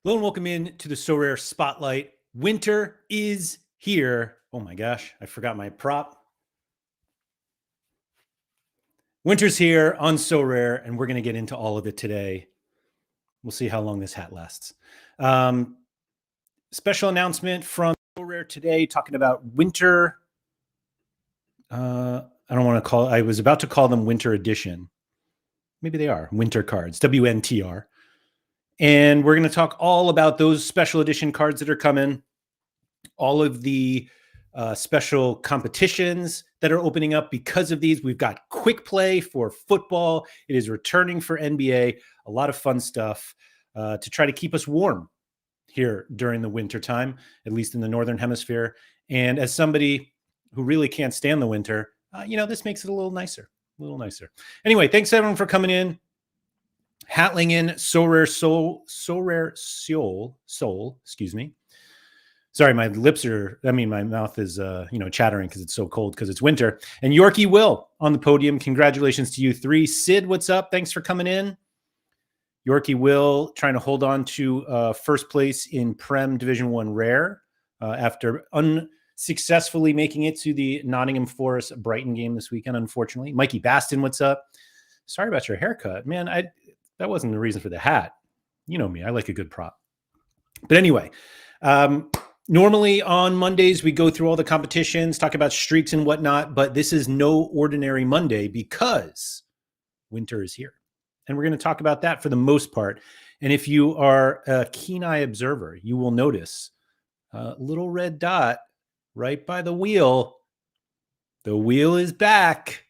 Hello and welcome in to the Sorare Spotlight. Winter is here. Oh my gosh, I forgot my prop. Winter's here on Sorare, and we're going to get into all of it today. We'll see how long this hat lasts. Special announcement from Sorare today talking about winter. I don't want to call, I was about to call them Winter Edition. Maybe they are winter cards, WNTR. And we're going to talk all about those special edition cards that are coming, all of the special competitions that are opening up because of these. We've got quick play for football. It is returning for NBA. A lot of fun stuff to try to keep us warm here during the winter time, at least in the Northern Hemisphere. And as somebody who really can't stand the winter, this makes it a little nicer, Anyway, thanks everyone for coming in. Hatling in Sorare Soul, excuse me. Sorry, my mouth is, chattering because it's so cold because it's winter. And Yorkie Will on the podium. Congratulations to you three. Sid, what's up? Thanks for coming in. Yorkie Will trying to hold on to first place in Prem Division 1 Rare after unsuccessfully making it to the Nottingham Forest Brighton game this weekend, unfortunately. Mikey Baston, what's up? Sorry about your haircut. Man, that wasn't the reason for the hat. You know me, I like a good prop. But anyway, normally on Mondays, we go through all the competitions, talk about streaks and whatnot, but this is no ordinary Monday because winter is here. And we're going to talk about that for the most part. And if you are a keen-eye observer, you will notice a little red dot right by the wheel. The wheel is back,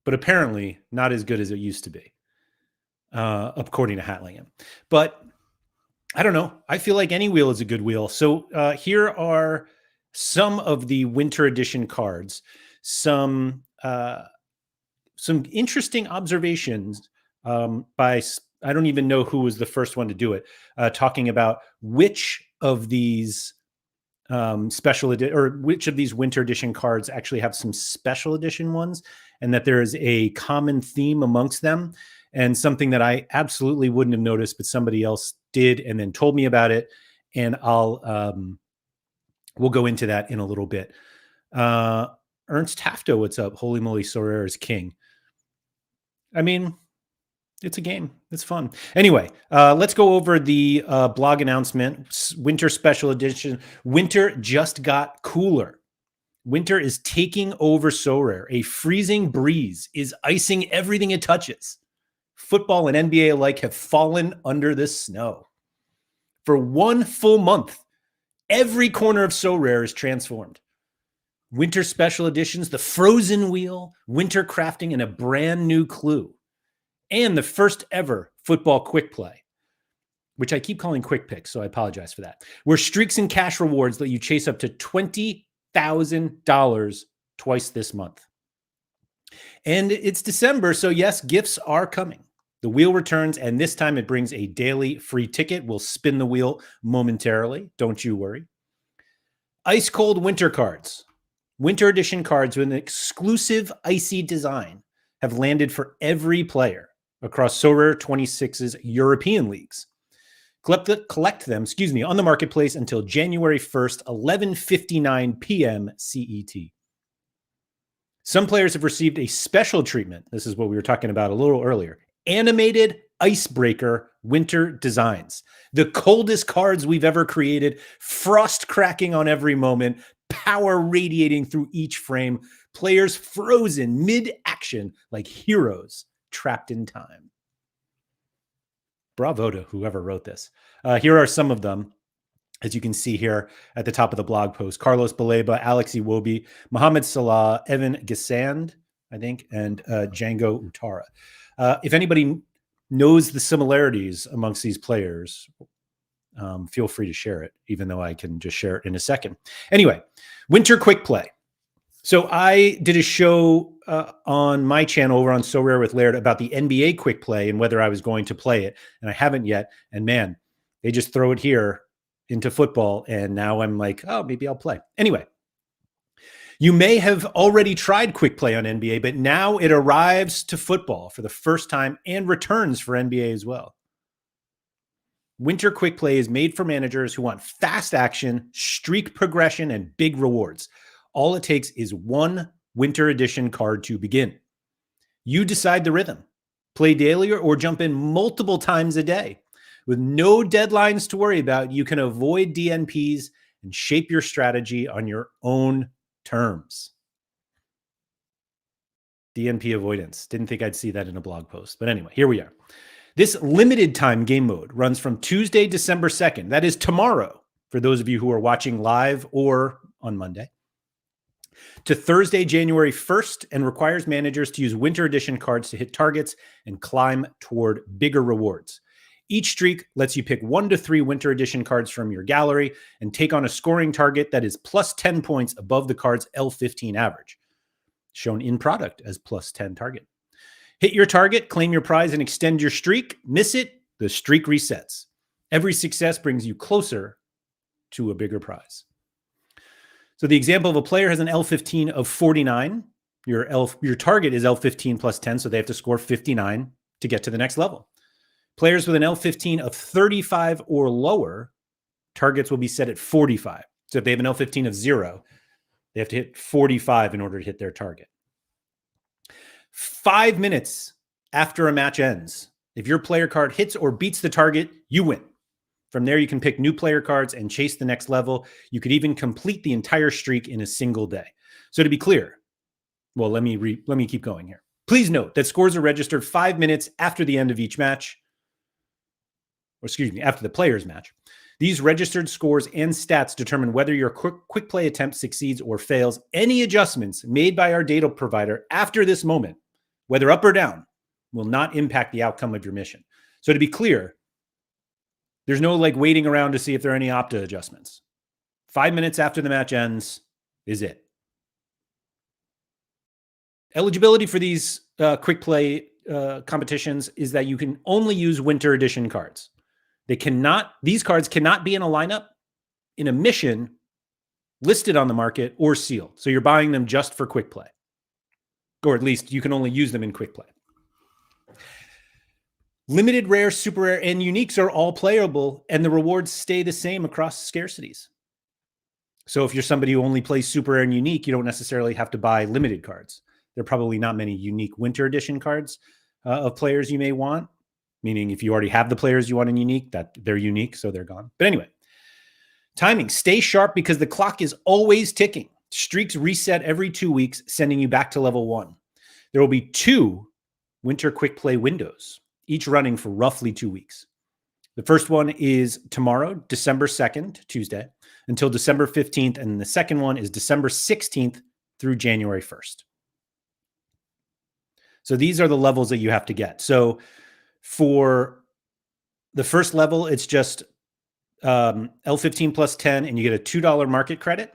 but apparently not as good as it used to be, according to Hatlingham. But I don't know. I feel like any wheel is a good wheel. So here are some of the winter edition cards. Some interesting observations by, I don't even know who was the first one to do it, talking about which of these which of these winter edition cards actually have some special edition ones, and that there is a common theme amongst them. And something that I absolutely wouldn't have noticed, but somebody else did and then told me about it. And we'll go into that in a little bit. Ernst Hafto, what's up? Holy moly, Sorare is king. I mean, it's a game. It's fun. Anyway, let's go over the blog announcement. Winter Special Edition. Winter just got cooler. Winter is taking over Sorare. A freezing breeze is icing everything it touches. Football and NBA alike have fallen under the snow. For 1 full month, every corner of Sorare is transformed. Winter special editions, the Frozen Wheel, Winter Crafting, and a brand new clue. And the first ever football quick play, which I keep calling quick picks, so I apologize for that. Where streaks and cash rewards let you chase up to $20,000 twice this month. And it's December, so yes, gifts are coming. The wheel returns, and this time it brings a daily free ticket. We'll spin the wheel momentarily. Don't you worry. Ice cold winter cards. Winter edition cards with an exclusive icy design have landed for every player across Sorare 26's European leagues. Collect them, on the marketplace until January 1st, 11:59 p.m. CET. Some players have received a special treatment. This is what we were talking about a little earlier. Animated icebreaker winter designs. The coldest cards we've ever created, frost cracking on every moment, power radiating through each frame, players frozen mid-action like heroes trapped in time. Bravo to whoever wrote this. Here are some of them, as you can see here at the top of the blog post. Carlos Baleba, Alex Iwobi, Mohamed Salah, Evan Gisand, I think, and Django Utara. If anybody knows the similarities amongst these players, feel free to share it, even though I can just share it in a second. Anyway, winter quick play. So I did a show on my channel over on Sorare with Laird about the NBA quick play and whether I was going to play it, and I haven't yet. And man, they just throw it here into football, and now I'm like, oh, maybe I'll play. Anyway, you may have already tried quick play on NBA, but now it arrives to football for the first time and returns for NBA as well. Winter Quick Play is made for managers who want fast action, streak progression, and big rewards. All it takes is one Winter Edition card to begin. You decide the rhythm. Play daily or jump in multiple times a day. With no deadlines to worry about, you can avoid DNPs and shape your strategy on your own terms. DNP avoidance. Didn't think I'd see that in a blog post. But anyway, here we are. This limited time game mode runs from Tuesday, December 2nd. That is tomorrow, for those of you who are watching live or on Monday, to Thursday, January 1st, and requires managers to use Winter Edition cards to hit targets and climb toward bigger rewards. Each streak lets you pick 1 to 3 Winter Edition cards from your gallery and take on a scoring target that is plus 10 points above the card's L15 average, shown in product as plus 10 target. Hit your target, claim your prize, and extend your streak. Miss it, the streak resets. Every success brings you closer to a bigger prize. So the example of a player has an L15 of 49. Your target is L15 plus 10, so they have to score 59 to get to the next level. Players with an L15 of 35 or lower, targets will be set at 45. So if they have an L15 of 0, they have to hit 45 in order to hit their target. 5 minutes after a match ends, if your player card hits or beats the target, you win. From there, you can pick new player cards and chase the next level. You could even complete the entire streak in a single day. So to be clear, well, let me keep going here. Please note that scores are registered 5 minutes after the end of each match, or excuse me, after the player's match. These registered scores and stats determine whether your quick play attempt succeeds or fails. Any adjustments made by our data provider after this moment, whether up or down, will not impact the outcome of your mission. So to be clear, there's no waiting around to see if there are any Opta adjustments. 5 minutes after the match ends is it. Eligibility for these quick play competitions is that you can only use Winter Edition cards. These cards cannot be in a lineup, in a mission, listed on the market, or sealed. So you're buying them just for quick play. Or at least you can only use them in quick play. Limited, rare, super rare, and uniques are all playable, and the rewards stay the same across scarcities. So if you're somebody who only plays super rare and unique, you don't necessarily have to buy limited cards. There are probably not many unique Winter Edition cards of players you may want, meaning if you already have the players you want in unique, that they're unique, so they're gone. But anyway, timing. Stay sharp because the clock is always ticking. Streaks reset every 2 weeks, sending you back to level 1. There will be 2 Winter Quick Play windows, each running for roughly 2 weeks. The first one is tomorrow, December 2nd, Tuesday, until December 15th, and the second one is December 16th through January 1st. So these are the levels that you have to get. So for the first level, it's just L15 plus 10, and you get a $2 market credit.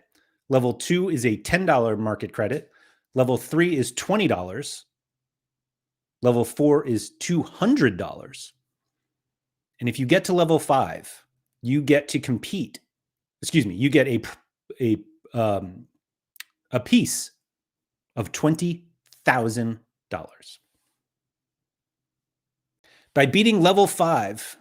Level 2 is a $10 market credit. Level 3 is $20. Level 4 is $200. And if you get to level 5, you get to compete. Excuse me, you get a piece of $20,000. By beating level 5,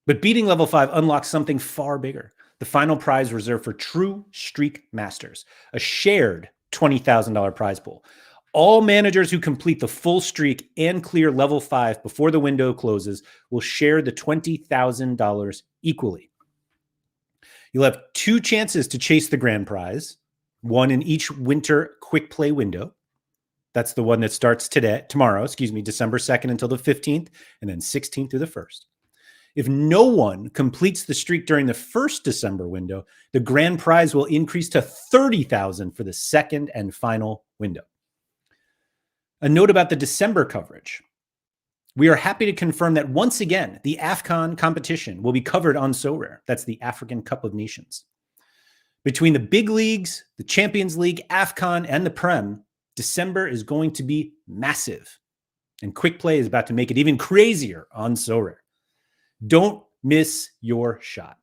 but beating level 5 unlocks something far bigger. The final prize reserved for true streak masters, a shared $20,000 prize pool. All managers who complete the full streak and clear level 5 before the window closes will share the $20,000 equally. You'll have 2 chances to chase the grand prize, one in each Winter Quick Play window. That's the one that starts tomorrow, December 2nd until the 15th, and then 16th through the 1st. If no one completes the streak during the first December window, the grand prize will increase to $30,000 for the second and final window. A note about the December coverage. We are happy to confirm that once again, the AFCON competition will be covered on Sorare. That's the African Cup of Nations. Between the big leagues, the Champions League, AFCON, and the Prem, December is going to be massive. And Quick Play is about to make it even crazier on Sorare. Don't miss your shot.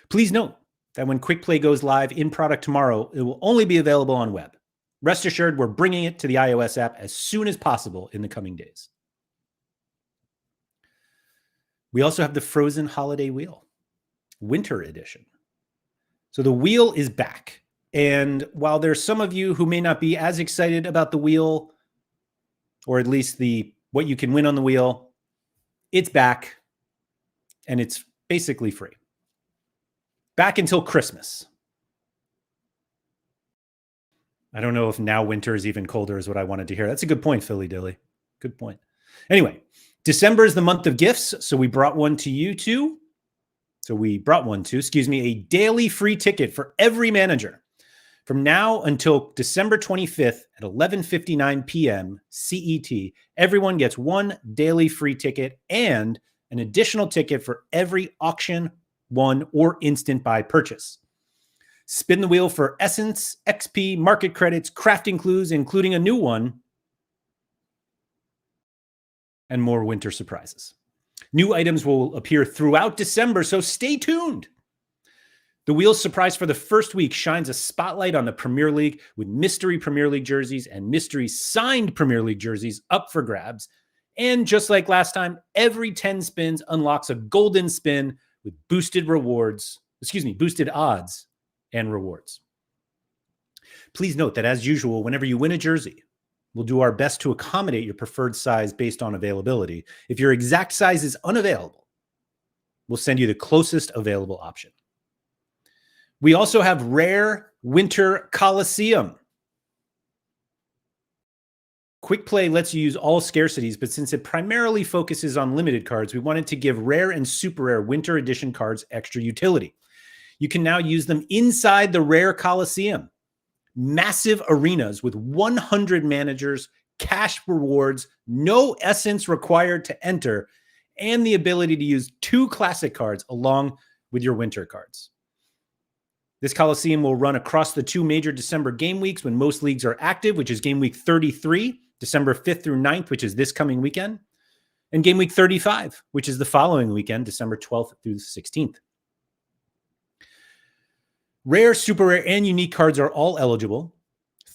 Please note that when Quick Play goes live in product tomorrow, it will only be available on web. Rest assured, we're bringing it to the iOS app as soon as possible in the coming days. We also have the Frozen Holiday Wheel, Winter Edition. So the wheel is back. And while there's some of you who may not be as excited about the wheel, or at least what you can win on the wheel, it's back and it's basically free. Back until Christmas. I don't know if now winter is even colder is what I wanted to hear. That's a good point, Philly Dilly. Good point. Anyway, December is the month of gifts. So we brought one to you too. A daily free ticket for every manager. From now until December 25th at 11:59 p.m. CET, everyone gets one daily free ticket and an additional ticket for every auction, one, or instant buy purchase. Spin the wheel for Essence, XP, market credits, crafting clues, including a new one, and more winter surprises. New items will appear throughout December, so stay tuned. The Wheel's surprise for the first week shines a spotlight on the Premier League with mystery Premier League jerseys and mystery signed Premier League jerseys up for grabs. And just like last time, every 10 spins unlocks a golden spin with boosted odds and rewards. Please note that as usual, whenever you win a jersey, we'll do our best to accommodate your preferred size based on availability. If your exact size is unavailable, we'll send you the closest available option. We also have Rare Winter Coliseum. Quick Play lets you use all scarcities, but since it primarily focuses on limited cards, we wanted to give Rare and Super Rare Winter Edition cards extra utility. You can now use them inside the Rare Coliseum. Massive arenas with 100 managers, cash rewards, no essence required to enter, and the ability to use 2 classic cards along with your winter cards. This Coliseum will run across the 2 major December game weeks when most leagues are active, which is game week 33, December 5th through 9th, which is this coming weekend, and game week 35, which is the following weekend, December 12th through the 16th. Rare, Super Rare, and Unique cards are all eligible.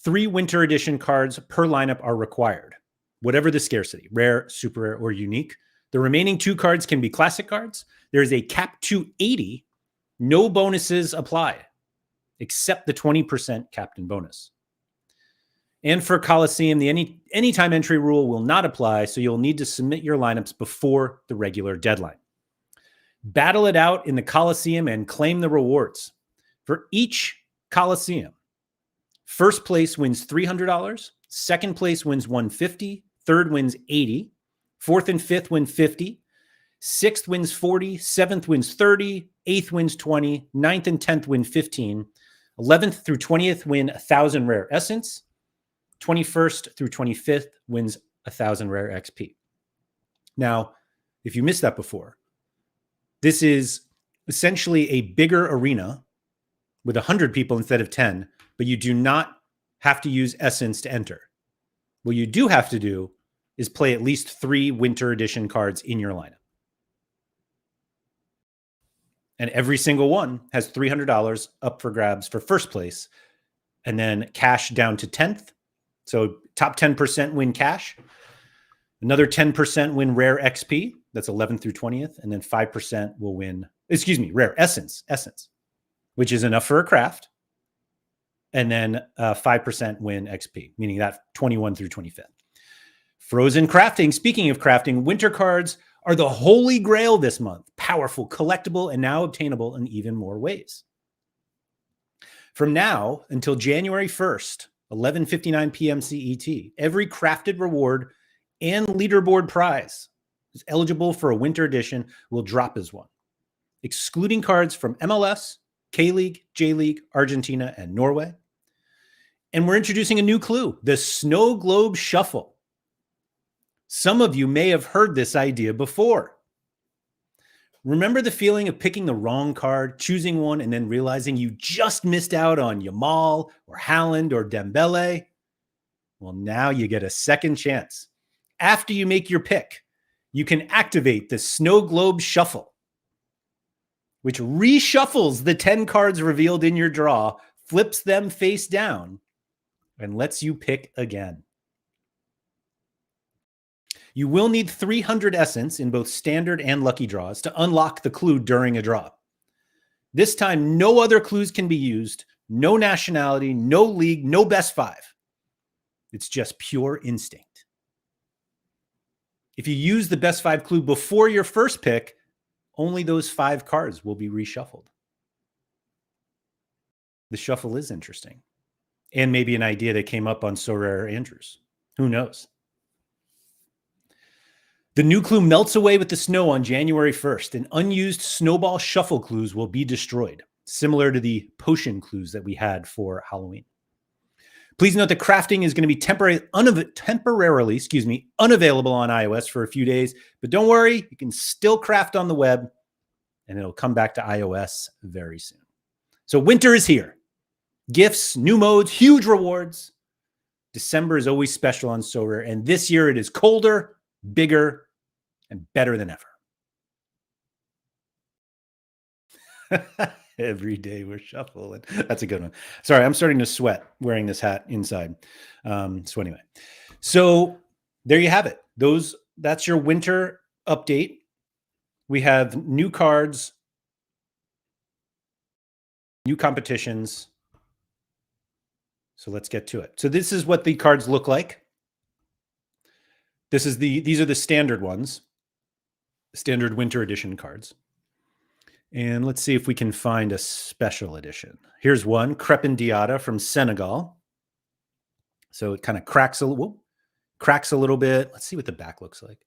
3 Winter Edition cards per lineup are required, whatever the scarcity, Rare, Super Rare, or Unique. The remaining 2 cards can be classic cards. There is a cap to 80. No bonuses apply, except the 20% captain bonus. And for Coliseum, the anytime entry rule will not apply, so you'll need to submit your lineups before the regular deadline. Battle it out in the Coliseum and claim the rewards. For each Coliseum, first place wins $300, second place wins $150, third wins $80, fourth and fifth win $50, sixth wins $40, seventh wins $30, eighth wins $20, ninth and 10th win $15, 11th through 20th win 1,000 rare essence, 21st through 25th wins 1,000 rare XP. Now, if you missed that before, this is essentially a bigger arena with 100 people instead of 10, but you do not have to use essence to enter. What you do have to do is play at least 3 Winter Edition cards in your lineup. And every single one has $300 up for grabs for first place, and then cash down to 10th. So top 10% win cash. Another 10% win rare XP. That's 11th through 20th. And then 5% will win, rare essence, which is enough for a craft. And then 5% win XP, meaning that 21 through 25th. Frozen crafting. Speaking of crafting, winter cards are the holy grail this month. Powerful, collectible, and now obtainable in even more ways. From now until January 1st, 11:59 p.m. CET, every crafted reward and leaderboard prize is eligible for a Winter Edition will drop as one, excluding cards from MLS, K-League, J-League, Argentina, and Norway. And we're introducing a new clue, the Snow Globe Shuffle. Some of you may have heard this idea before. Remember the feeling of picking the wrong card, choosing one, and then realizing you just missed out on Yamal or Haaland or Dembele? Well, now you get a second chance. After you make your pick, you can activate the Snow Globe Shuffle, which reshuffles the 10 cards revealed in your draw, flips them face down, and lets you pick again. You will need 300 essence in both standard and lucky draws to unlock the clue during a draw. This time, no other clues can be used, no nationality, no league, no best five. It's just pure instinct. If you use the best five clue before your first pick, only those 5 cards will be reshuffled. The shuffle is interesting. And maybe an idea that came up on Sorare Andrews. Who knows? The new clue melts away with the snow on January 1st, and unused snowball shuffle clues will be destroyed, similar to the potion clues that we had for Halloween. Please note that crafting is going to be temporarily unavailable on iOS for a few days, but don't worry, you can still craft on the web, and it'll come back to iOS very soon. So winter is here. Gifts, new modes, huge rewards. December is always special on Sorare, and this year it is colder, bigger, and better than ever. Every day we're shuffling. That's a good one. Sorry, I'm starting to sweat wearing this hat inside. So anyway, so there you have it. That's your winter update. We have new cards, new competitions. So let's get to it. So this is what the cards look like. These are the standard ones, standard winter edition cards. And let's see if we can find a special edition. Here's one, Crependiata from Senegal. So it kind of cracks a little bit. Let's see what the back looks like.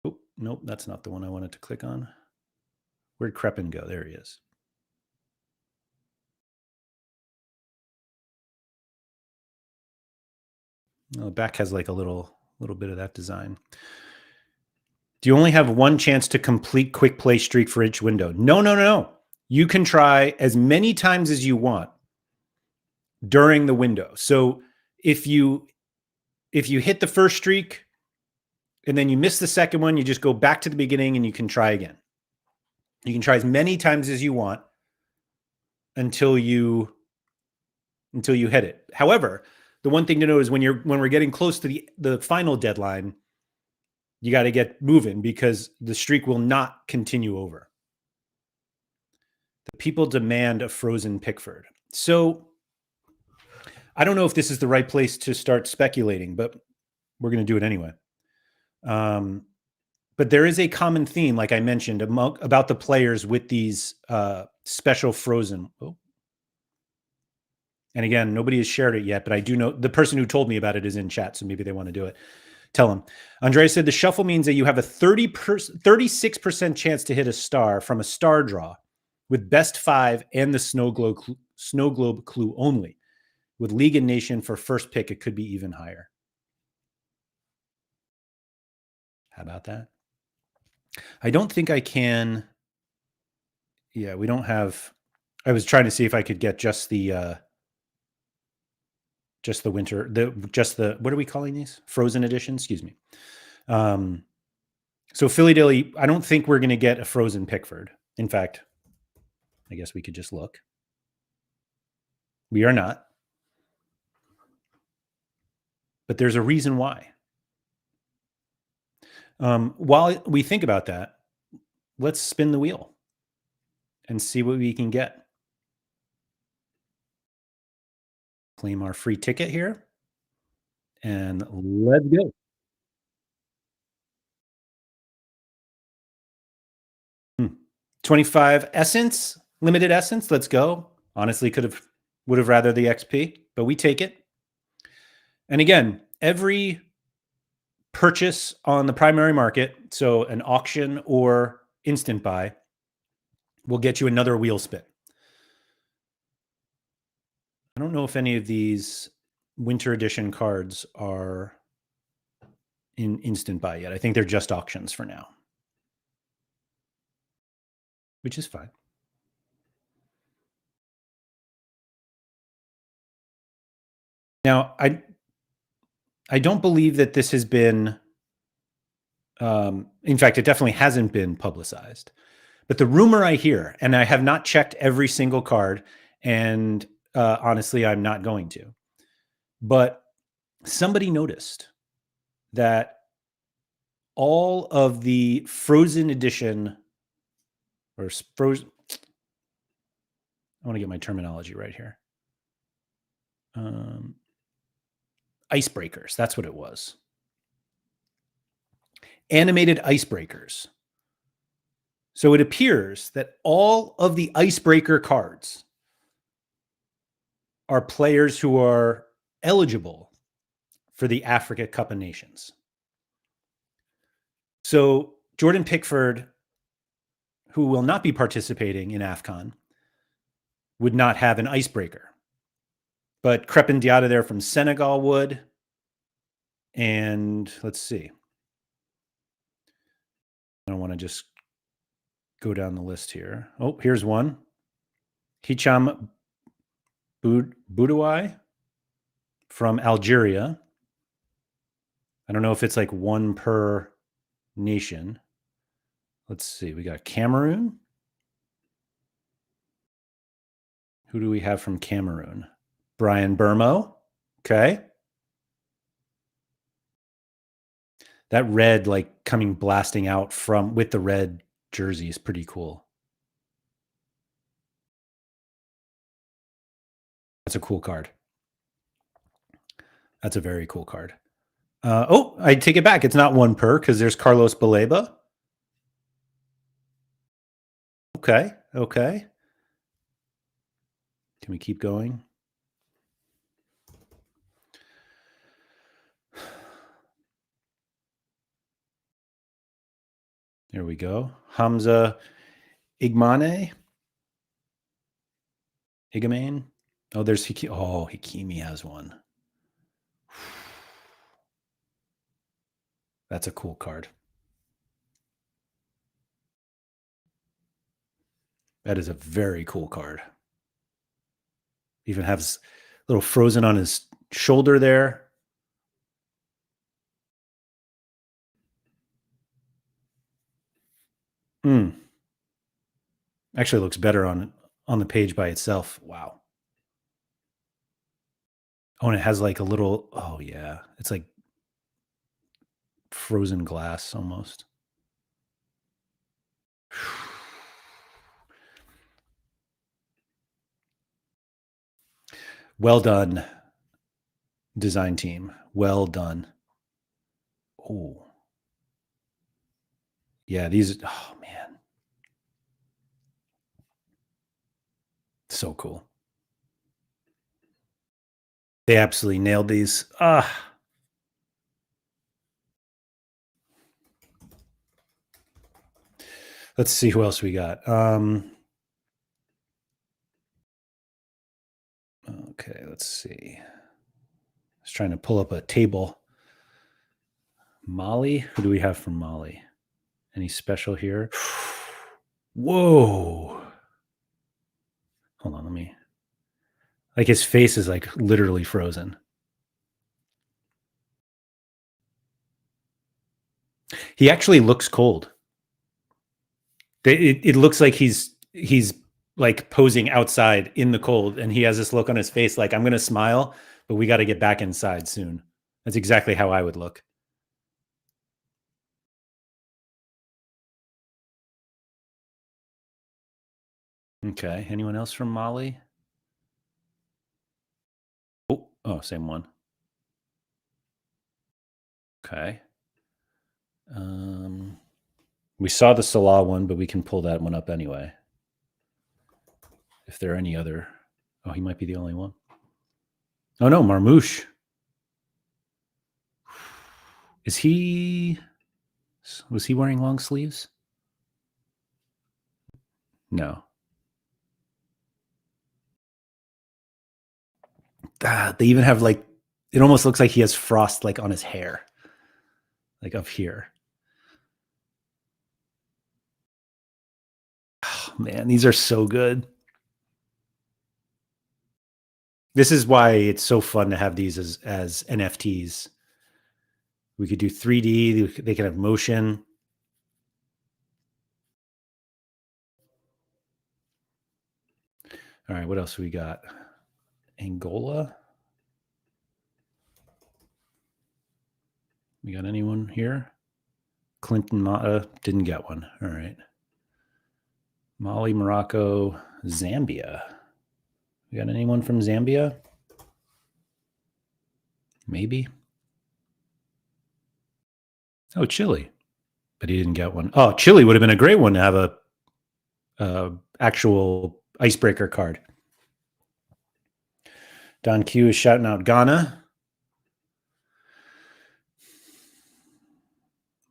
Oh, nope, that's not the one I wanted to click on. Where'd Crepen go? There he is. Oh, the back has like a little bit of that design. Do you only have one chance to complete quick play streak for each window? No. You can try as many times as you want during the window. So if you hit the first streak and then you miss the second one, you just go back to the beginning and you can try again. You can try as many times as you want until you hit it. However, the one thing to know is when we're getting close to the final deadline, you got to get moving because the streak will not continue over. The people demand a frozen Pickford. So I don't know if this is the right place to start speculating, but we're going to do it anyway. But there is a common theme, like I mentioned, about the players with these special frozen. Oh. And again, nobody has shared it yet, but I do know the person who told me about it is in chat, so maybe they want to do it. Tell him. Andrea said the shuffle means that you have a 36% chance to hit a star from a star draw with best 5 and the snow globe clue only. With League and Nation for first pick, it could be even higher. How about that? I don't think I can. Yeah, we don't have. I was trying to see if I could get just the winter, what are we calling these? Frozen edition, excuse me. So Philly Dilly, I don't think we're going to get a frozen Pickford. In fact, I guess we could just look. We are not. But there's a reason why. While we think about that, let's spin the wheel and see what we can get. Claim our free ticket here. And let's go. Hmm. 25 essence, limited essence. Let's go. Honestly, would have rather the XP, but we take it. And again, every purchase on the primary market, so an auction or instant buy, will get you another wheel spin. I don't know if any of these winter edition cards are in instant buy yet. I think they're just auctions for now, which is fine. Now, I don't believe that this has been, in fact, it definitely hasn't been publicized. But the rumor I hear, and I have not checked every single card, and honestly, I'm not going to. But somebody noticed that all of the Frozen edition or Frozen, I want to get my terminology right here. Icebreakers, that's what it was. Animated icebreakers. So it appears that all of the icebreaker cards are players who are eligible for the Africa Cup of Nations. So Jordan Pickford, who will not be participating in AFCON, would not have an icebreaker. But Crepin Diata there from Senegal would. And let's see. I don't want to just go down the list here. Oh, here's one. Hicham Boudouai from Algeria. I don't know if it's like one per nation. Let's see. We got Cameroon. Who do we have from Cameroon? Brian Burmo. Okay. That red, like coming blasting out from with the red jersey is pretty cool. That's a cool card. That's a very cool card. Oh, I take it back. It's not one per because there's Carlos Baleba. Okay. Okay. Can we keep going? There we go. Hamza Igmane. Igamane. Oh, there's Hakimi. Oh, Hakimi has one. That's a cool card. That is a very cool card. Even has a little Frozen on his shoulder there. Actually looks better on the page by itself. Wow. Oh, and it has like a little, oh yeah. It's like frozen glass almost. Well done, design team. Well done. Oh. Yeah, these, oh man. So cool. They absolutely nailed these. Let's see who else we got. Okay, let's see. I was trying to pull up a table. Mali? Who do we have from Mali? Any special here? Whoa. Hold on, let me. Like his face is like literally frozen. He actually looks cold. It looks like he's like posing outside in the cold, and he has this look on his face like, I'm going to smile, but we got to get back inside soon. That's exactly how I would look. Okay. Anyone else from Mali? Oh, same one. Okay. We saw the Salah one, but we can pull that one up anyway. If there are any other. Oh, he might be the only one. Oh, no, Marmouche. Was he wearing long sleeves? No. They even have like, it almost looks like he has frost like on his hair, like up here. Oh, man, these are so good. This is why it's so fun to have these as NFTs. We could do 3D. They can have motion. All right, what else we got? Angola. We got anyone here? Clinton didn't get one. All right. Mali, Morocco, Zambia. We got anyone from Zambia? Maybe. Oh, Chile. But he didn't get one. Oh, Chile would have been a great one to have a actual icebreaker card. Don Q is shouting out Ghana.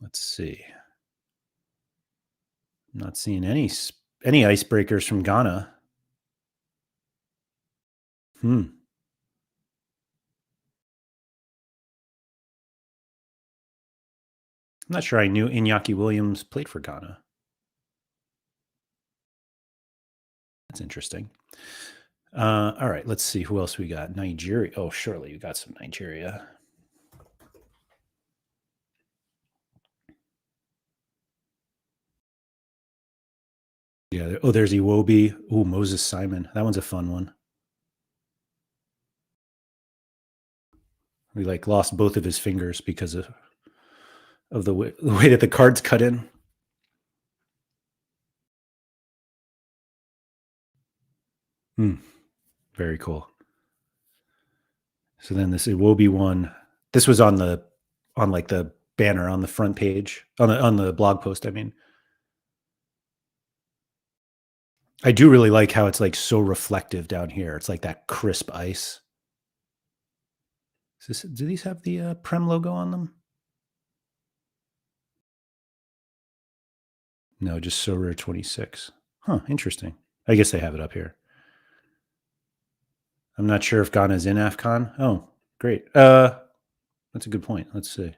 Let's see. I'm not seeing any icebreakers from Ghana. I'm not sure I knew Iñaki Williams played for Ghana. That's interesting. All right, let's see who else we got. Nigeria. Oh, surely we got some Nigeria. Yeah. Oh, there's Iwobi. Oh, Moses Simon. That one's a fun one. We lost both of his fingers because of the way that the card's cut in. Very cool. So then this Iwobi one, this was on the banner on the front page on the blog post. I mean, I do really like how it's so reflective down here. It's like that crisp ice. Do these have the Prem logo on them? No, just Sorare 26. Huh, interesting. I guess they have it up here. I'm not sure if Ghana's in AFCON. Oh, great. That's a good point. Let's see.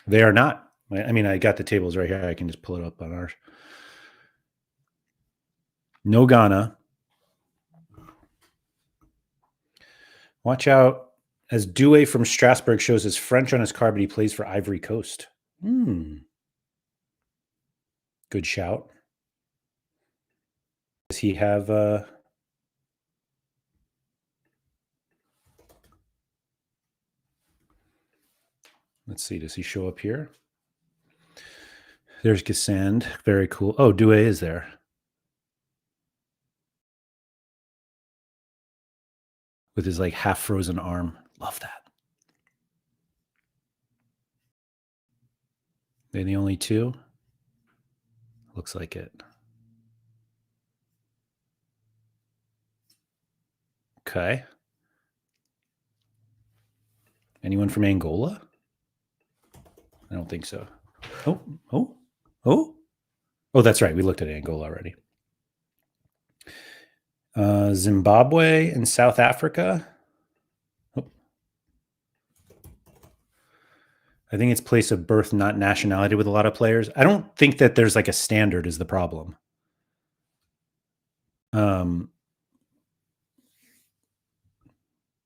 They are not. I mean, I got the tables right here. I can just pull it up on ours. No Ghana. Watch out, as Douay from Strasbourg shows his French on his card, but he plays for Ivory Coast. Good shout. Does he have let's see, does he show up here? There's Gassand. Very cool. Oh, Douay is there. With his half frozen arm. Love that. They're the only two? Looks like it. Okay. Anyone from Angola? I don't think so. Oh, that's right. We looked at Angola already. Zimbabwe and South Africa. I think it's place of birth, not nationality with a lot of players. I don't think that there's a standard is the problem.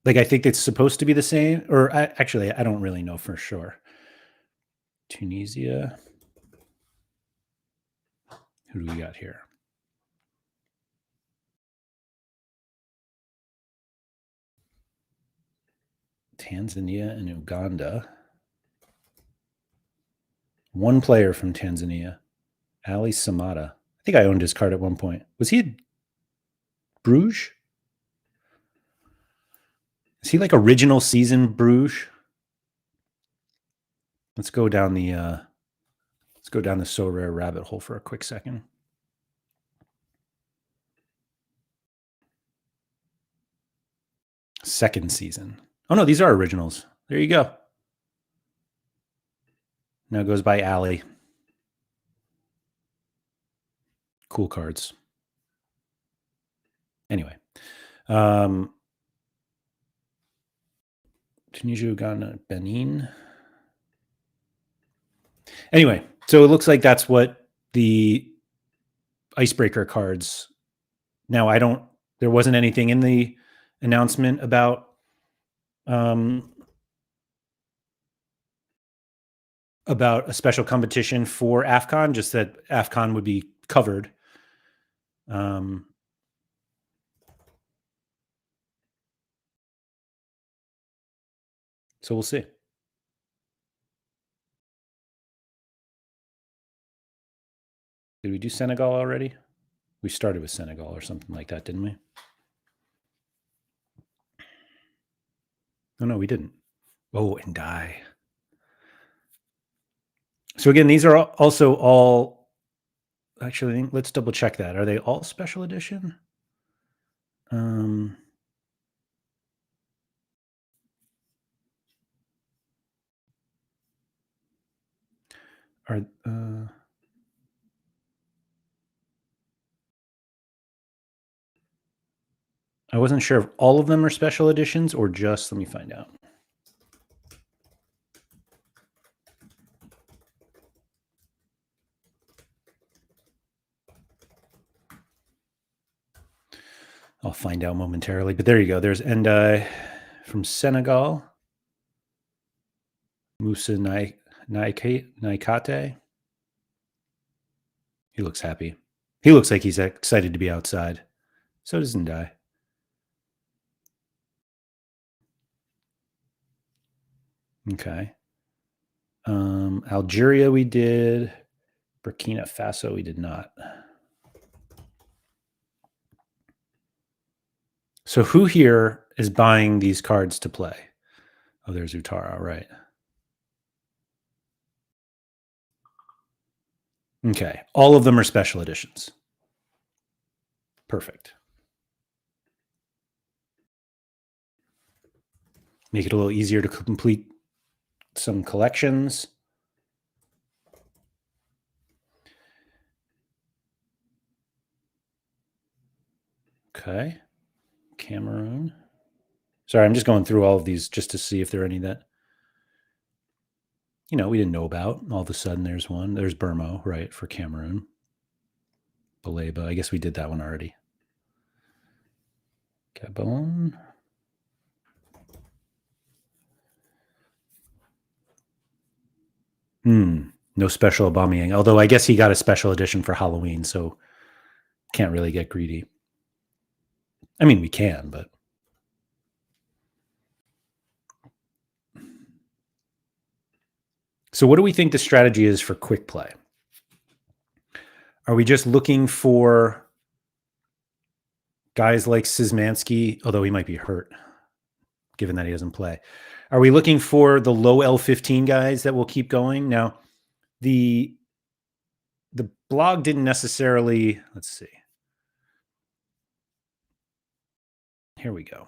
I think it's supposed to be the same, or actually, I don't really know for sure. Tunisia. Who do we got here? Tanzania and Uganda. One player from Tanzania, Ali Samata. I think I owned his card at one point. Was he at Bruges? Is he original season Bruges? Let's go down the Sorare rabbit hole for a quick second. Second season. Oh no, these are originals. There you go. Now goes by Ali. Cool cards. Anyway. Tunisia, Uganda, Benin. Anyway, so it looks like that's what the icebreaker cards. Now, there wasn't anything in the announcement about a special competition for AFCON, just that AFCON would be covered. So we'll see. Did we do Senegal already? We started with Senegal or something like that, didn't we? Oh, no, we didn't. Oh, and die. So again, these are also all, actually, let's double check that. Are they all special edition? Are I wasn't sure if all of them are special editions or just, let me find out. I'll find out momentarily, but there you go. There's Endai from Senegal. Musa Naikate. He looks happy. He looks like he's excited to be outside. So does Ndai. Okay. Algeria we did. Burkina Faso we did not. So who here is buying these cards to play? Oh, there's Utara, right. Okay. All of them are special editions. Perfect. Make it a little easier to complete some collections. Okay. Cameroon. Sorry, I'm just going through all of these just to see if there are any that, we didn't know about. All of a sudden, there's one. There's Burmo, right, for Cameroon. Baleba. I guess we did that one already. Gabon. No special Aubameyang. Although I guess he got a special edition for Halloween, so can't really get greedy. I mean, we can, but. So what do we think the strategy is for quick play? Are we just looking for guys like Szymanski, although he might be hurt, given that he doesn't play? Are we looking for the low L15 guys that will keep going? Now, the blog didn't necessarily, let's see. Here we go.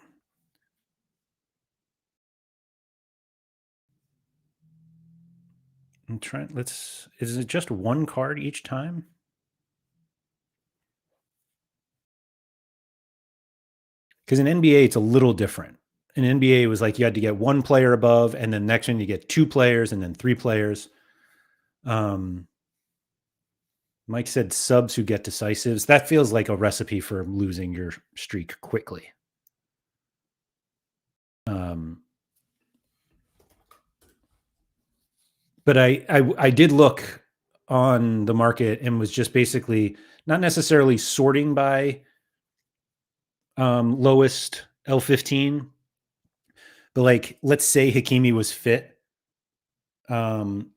I'm trying, is it just one card each time? Because in NBA, it's a little different. In NBA, it was like you had to get one player above, and then next one you get two players, and then three players. Mike said subs who get decisives. That feels like a recipe for losing your streak quickly. But I did look on the market and was just basically not necessarily sorting by lowest L15, but like, let's say Hakimi was fit. An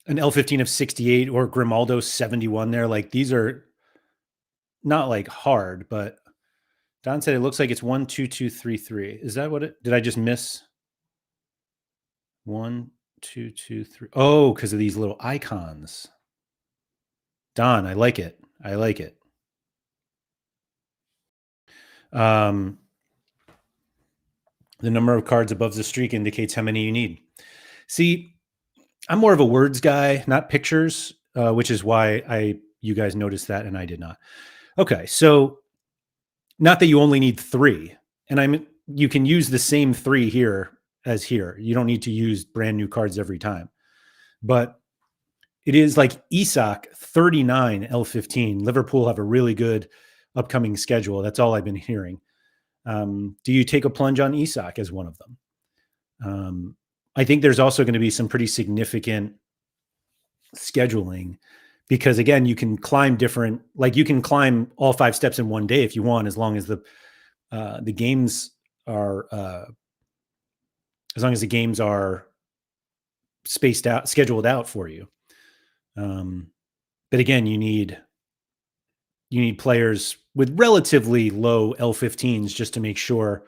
L15 of 68 or Grimaldo 71 there. Like, these are not like hard, but Don said it looks like it's 1, 2, 2, 3, 3. Is that what it? Did I just miss? 1, 2, 2, 3. Oh, because of these little icons. Don, I like it. I like it. The number of cards above the streak indicates how many you need. See, I'm more of a words guy, not pictures, which is why you guys noticed that and I did not. Okay, so not that you only need 3, and you can use the same 3 here as here. You don't need to use brand new cards every time. But it is like Isak 39 L15. Liverpool have a really good upcoming schedule. That's all I've been hearing. Do you take a plunge on Isak as one of them? I think there's also going to be some pretty significant scheduling because, again, you can climb different, like you can climb all 5 steps in one day if you want, as long as the games are as long as the games are spaced out, scheduled out for you. But again, you need players with relatively low L15s just to make sure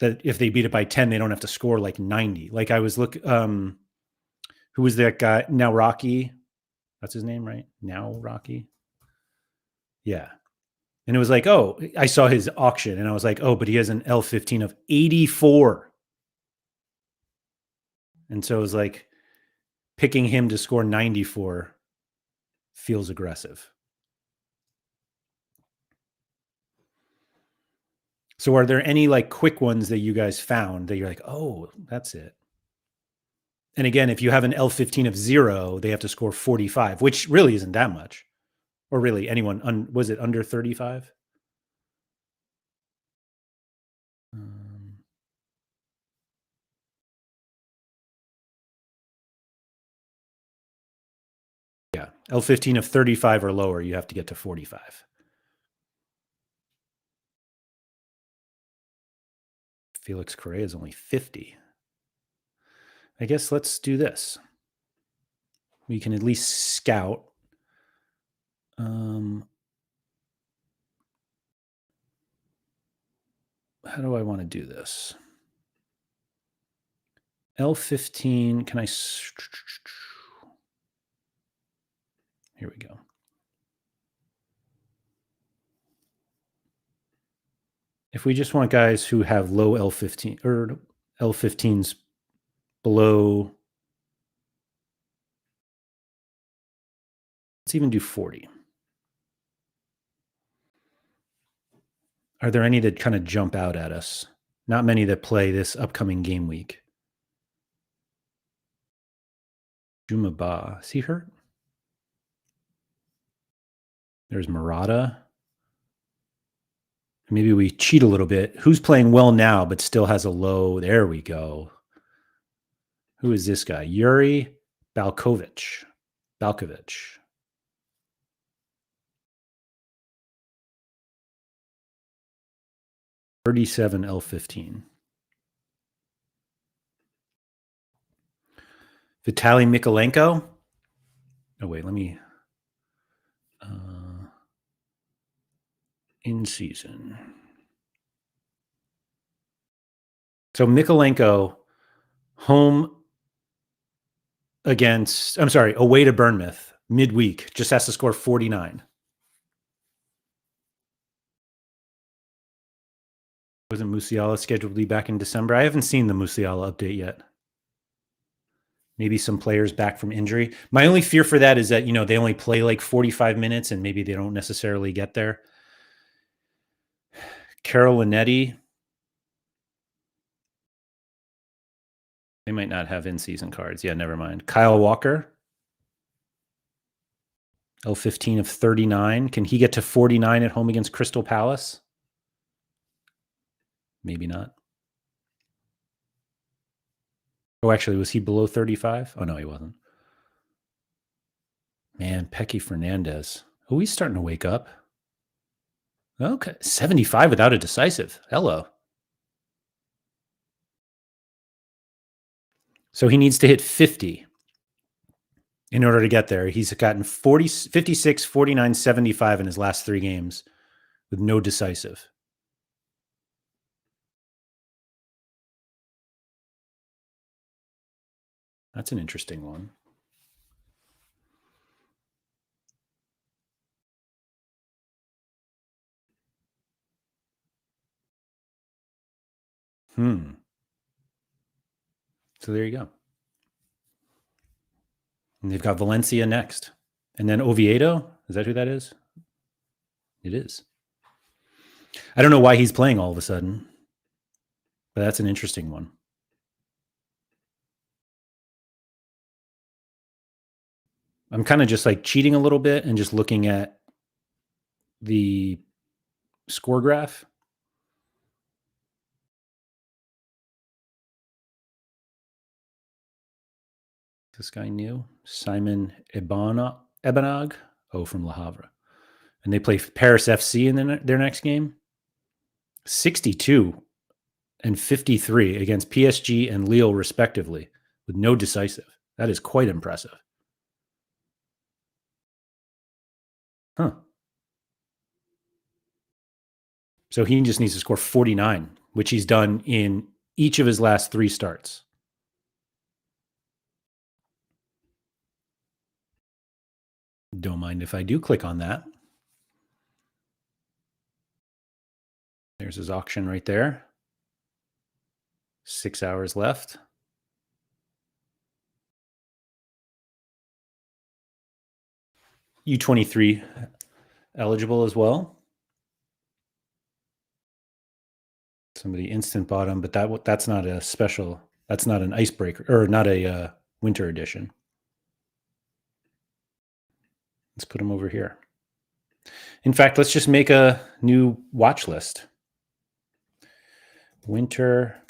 that if they beat it by 10, they don't have to score like 90. Like I was who was that guy? Now Rocky. That's his name, right? Now Rocky. Yeah. And it was like, oh, I saw his auction and I was like, oh, but he has an L15 of 84. And so it was like picking him to score 94 feels aggressive. So are there any like quick ones that you guys found that you're like, oh, that's it? And again, if you have an L15 of 0, they have to score 45, which really isn't that much. Or really anyone, was it under 35? Yeah, L15 of 35 or lower, you have to get to 45. Felix Correa is only 50. I guess let's do this. We can at least scout. How do I want to do this? L15, can I... Here we go. If we just want guys who have low L15 or L15s below, let's even do 40. Are there any that kind of jump out at us? Not many that play this upcoming game week. Jumaba, is he hurt? There's Murata. Maybe we cheat a little bit. Who's playing well now but still has a low? There we go. Who is this guy? Yuri Balkovich. 37 L15. Vitaly Mikolenko. Oh, wait, let me... in season. So Mikolenko, home against... I'm sorry, away to Bournemouth, midweek, just has to score 49. Wasn't Musiala scheduled to be back in December? I haven't seen the Musiala update yet. Maybe some players back from injury. My only fear for that is that, they only play like 45 minutes and maybe they don't necessarily get there. Carol Linetti. They might not have in-season cards. Yeah, never mind. Kyle Walker. L15 of 39. Can he get to 49 at home against Crystal Palace? Maybe not. Oh, actually, was he below 35? Oh, no, he wasn't. Man, Pecky Fernandez. Oh, he's starting to wake up. Okay, 75 without a decisive. Hello. So he needs to hit 50 in order to get there. He's gotten 56, 49, 75 in his last 3 games with no decisive. That's an interesting one. So there you go. And they've got Valencia next. And then Oviedo. Is that who that is? It is. I don't know why he's playing all of a sudden, but that's an interesting one. I'm kind of just like cheating a little bit and just looking at the score graph. This guy new, Simon Ebanog, from Le Havre. And they play Paris FC in their next game. 62 and 53 against PSG and Lille, respectively, with no decisive. That is quite impressive. Huh. So he just needs to score 49, which he's done in each of his last 3 starts. Don't mind if I do click on that. There's his auction right there. 6 hours left. U23 eligible as well. Somebody instant bought him, but that's not a special. That's not an icebreaker, or not a winter edition. Let's put him over here. In fact, let's just make a new watch list. Winter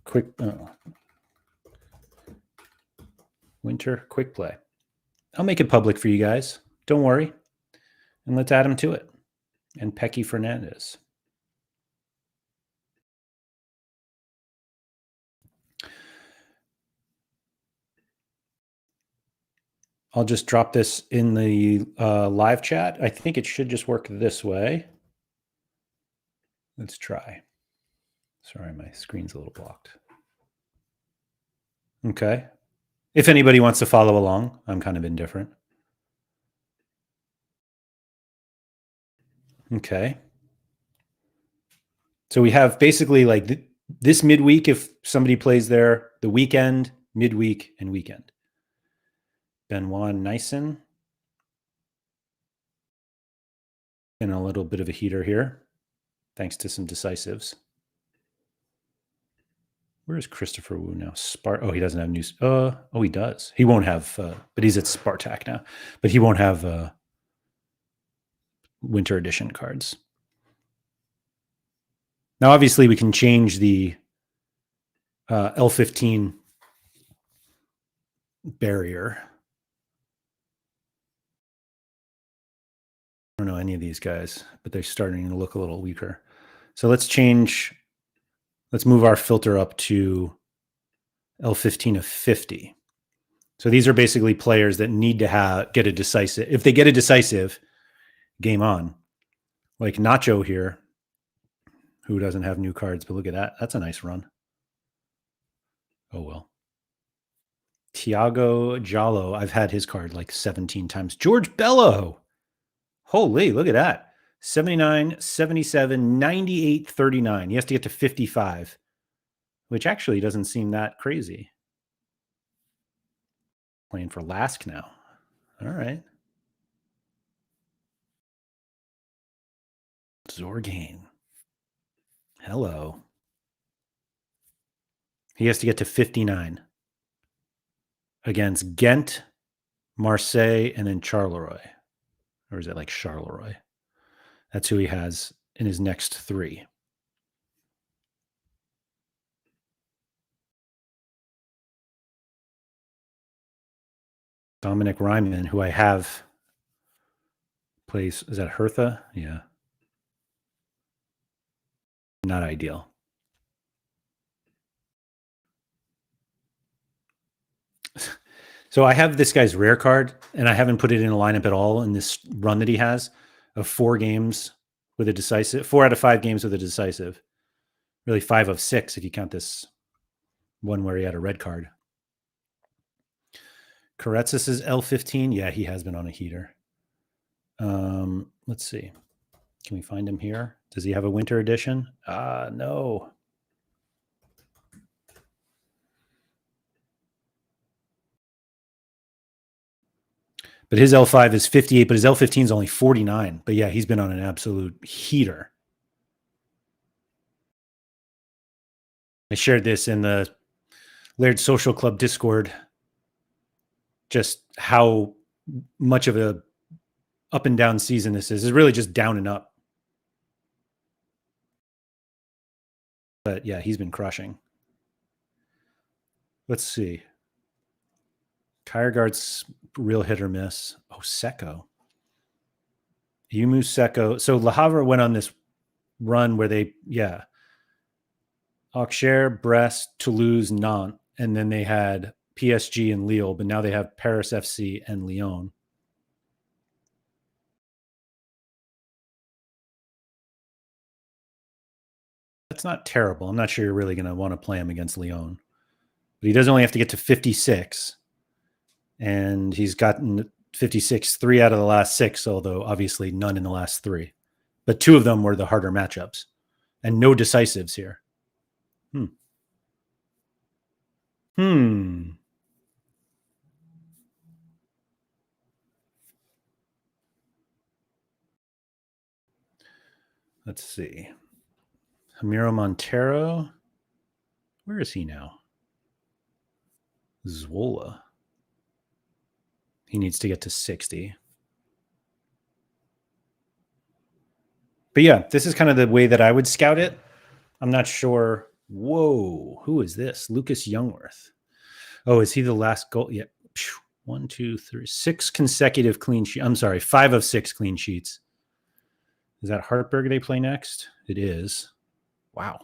quick play. I'll make it public for you guys. Don't worry. And let's add him to it. And Pecky Fernandez. I'll just drop this in the live chat. I think it should just work this way. Let's try. Sorry, my screen's a little blocked. Okay. If anybody wants to follow along, I'm kind of indifferent. Okay. So we have basically like this midweek, if somebody plays there, the weekend, midweek, and weekend. Benoit Nyssen. And a little bit of a heater here, thanks to some decisives. Where is Christopher Wu now? Oh, he doesn't have news. Oh, he does. He won't have, but he's at Spartak now. But he won't have winter edition cards. Now, obviously, we can change the L15 barrier. I don't know any of these guys, but they're starting to look a little weaker. So let's move our filter up to L15 of 50. So these are basically players that need to get a decisive. If they get a decisive, game on. Like Nacho here, who doesn't have new cards, but look at that. That's a nice run. Oh, well. Thiago Giallo, I've had his card like 17 times. George Bello. Holy, look at that. 79, 77, 98, 39. He has to get to 55, which actually doesn't seem that crazy. Playing for Lask now. All right. Zorgain. Hello. He has to get to 59 against Ghent, Marseille, and then Charleroi. Or is it like Charleroi? That's who he has in his next 3. Dominic Ryman, who I have plays, is that Hertha? Yeah. Not ideal. So I have this guy's rare card, and I haven't put it in a lineup at all in this run that he has of 4 games with a decisive, 4 out of 5 games with a decisive. Really 5 of 6 if you count this one where he had a red card. Karetsis is L15. Yeah, he has been on a heater. Let's see. Can we find him here? Does he have a winter edition? No. But his L5 is 58, but his L15 is only 49. But yeah, he's been on an absolute heater. I shared this in the Laird Social Club Discord, just how much of a up and down season this is. It's really just down and up. But yeah, he's been crushing. Let's see. Kiergaard's real hit or miss. Oh, Secco. Yumu Secco. So La Havre went on this run where they, Auxerre, Brest, Toulouse, Nantes, and then they had PSG and Lille, but now they have Paris FC and Lyon. That's not terrible. I'm not sure you're really going to want to play him against Lyon. But he does only have to get to 56. And he's gotten 56 3 out of the last 6, although obviously none in the last 3. But 2 of them were the harder matchups. And no decisives here. Let's see. Ramiro Montero. Where is he now? Zwolle. He needs to get to 60. But yeah, this is kind of the way that I would scout it. I'm not sure. Whoa, who is this? Lucas Youngworth. Oh, is he the last goal? Yeah. 1, 2, 3, 6 consecutive clean sheets. I'm sorry, 5 of 6 clean sheets. Is that Hartberg they play next? It is. Wow.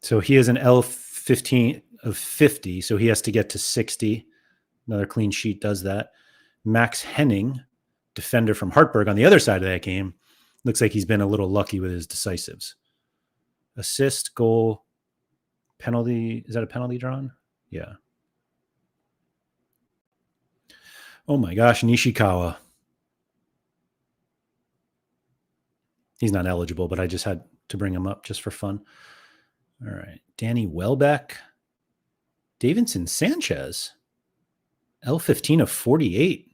So he has an L15 of 50, so he has to get to 60. Another clean sheet does that. Max Henning, defender from Hartberg on the other side of that game, looks like he's been a little lucky with his decisives. Assist, goal, penalty. Is that a penalty drawn? Yeah. Oh my gosh, Nishikawa. He's not eligible, but I just had to bring him up just for fun. All right. Danny Welbeck. Davinson Sanchez. L15 of 48.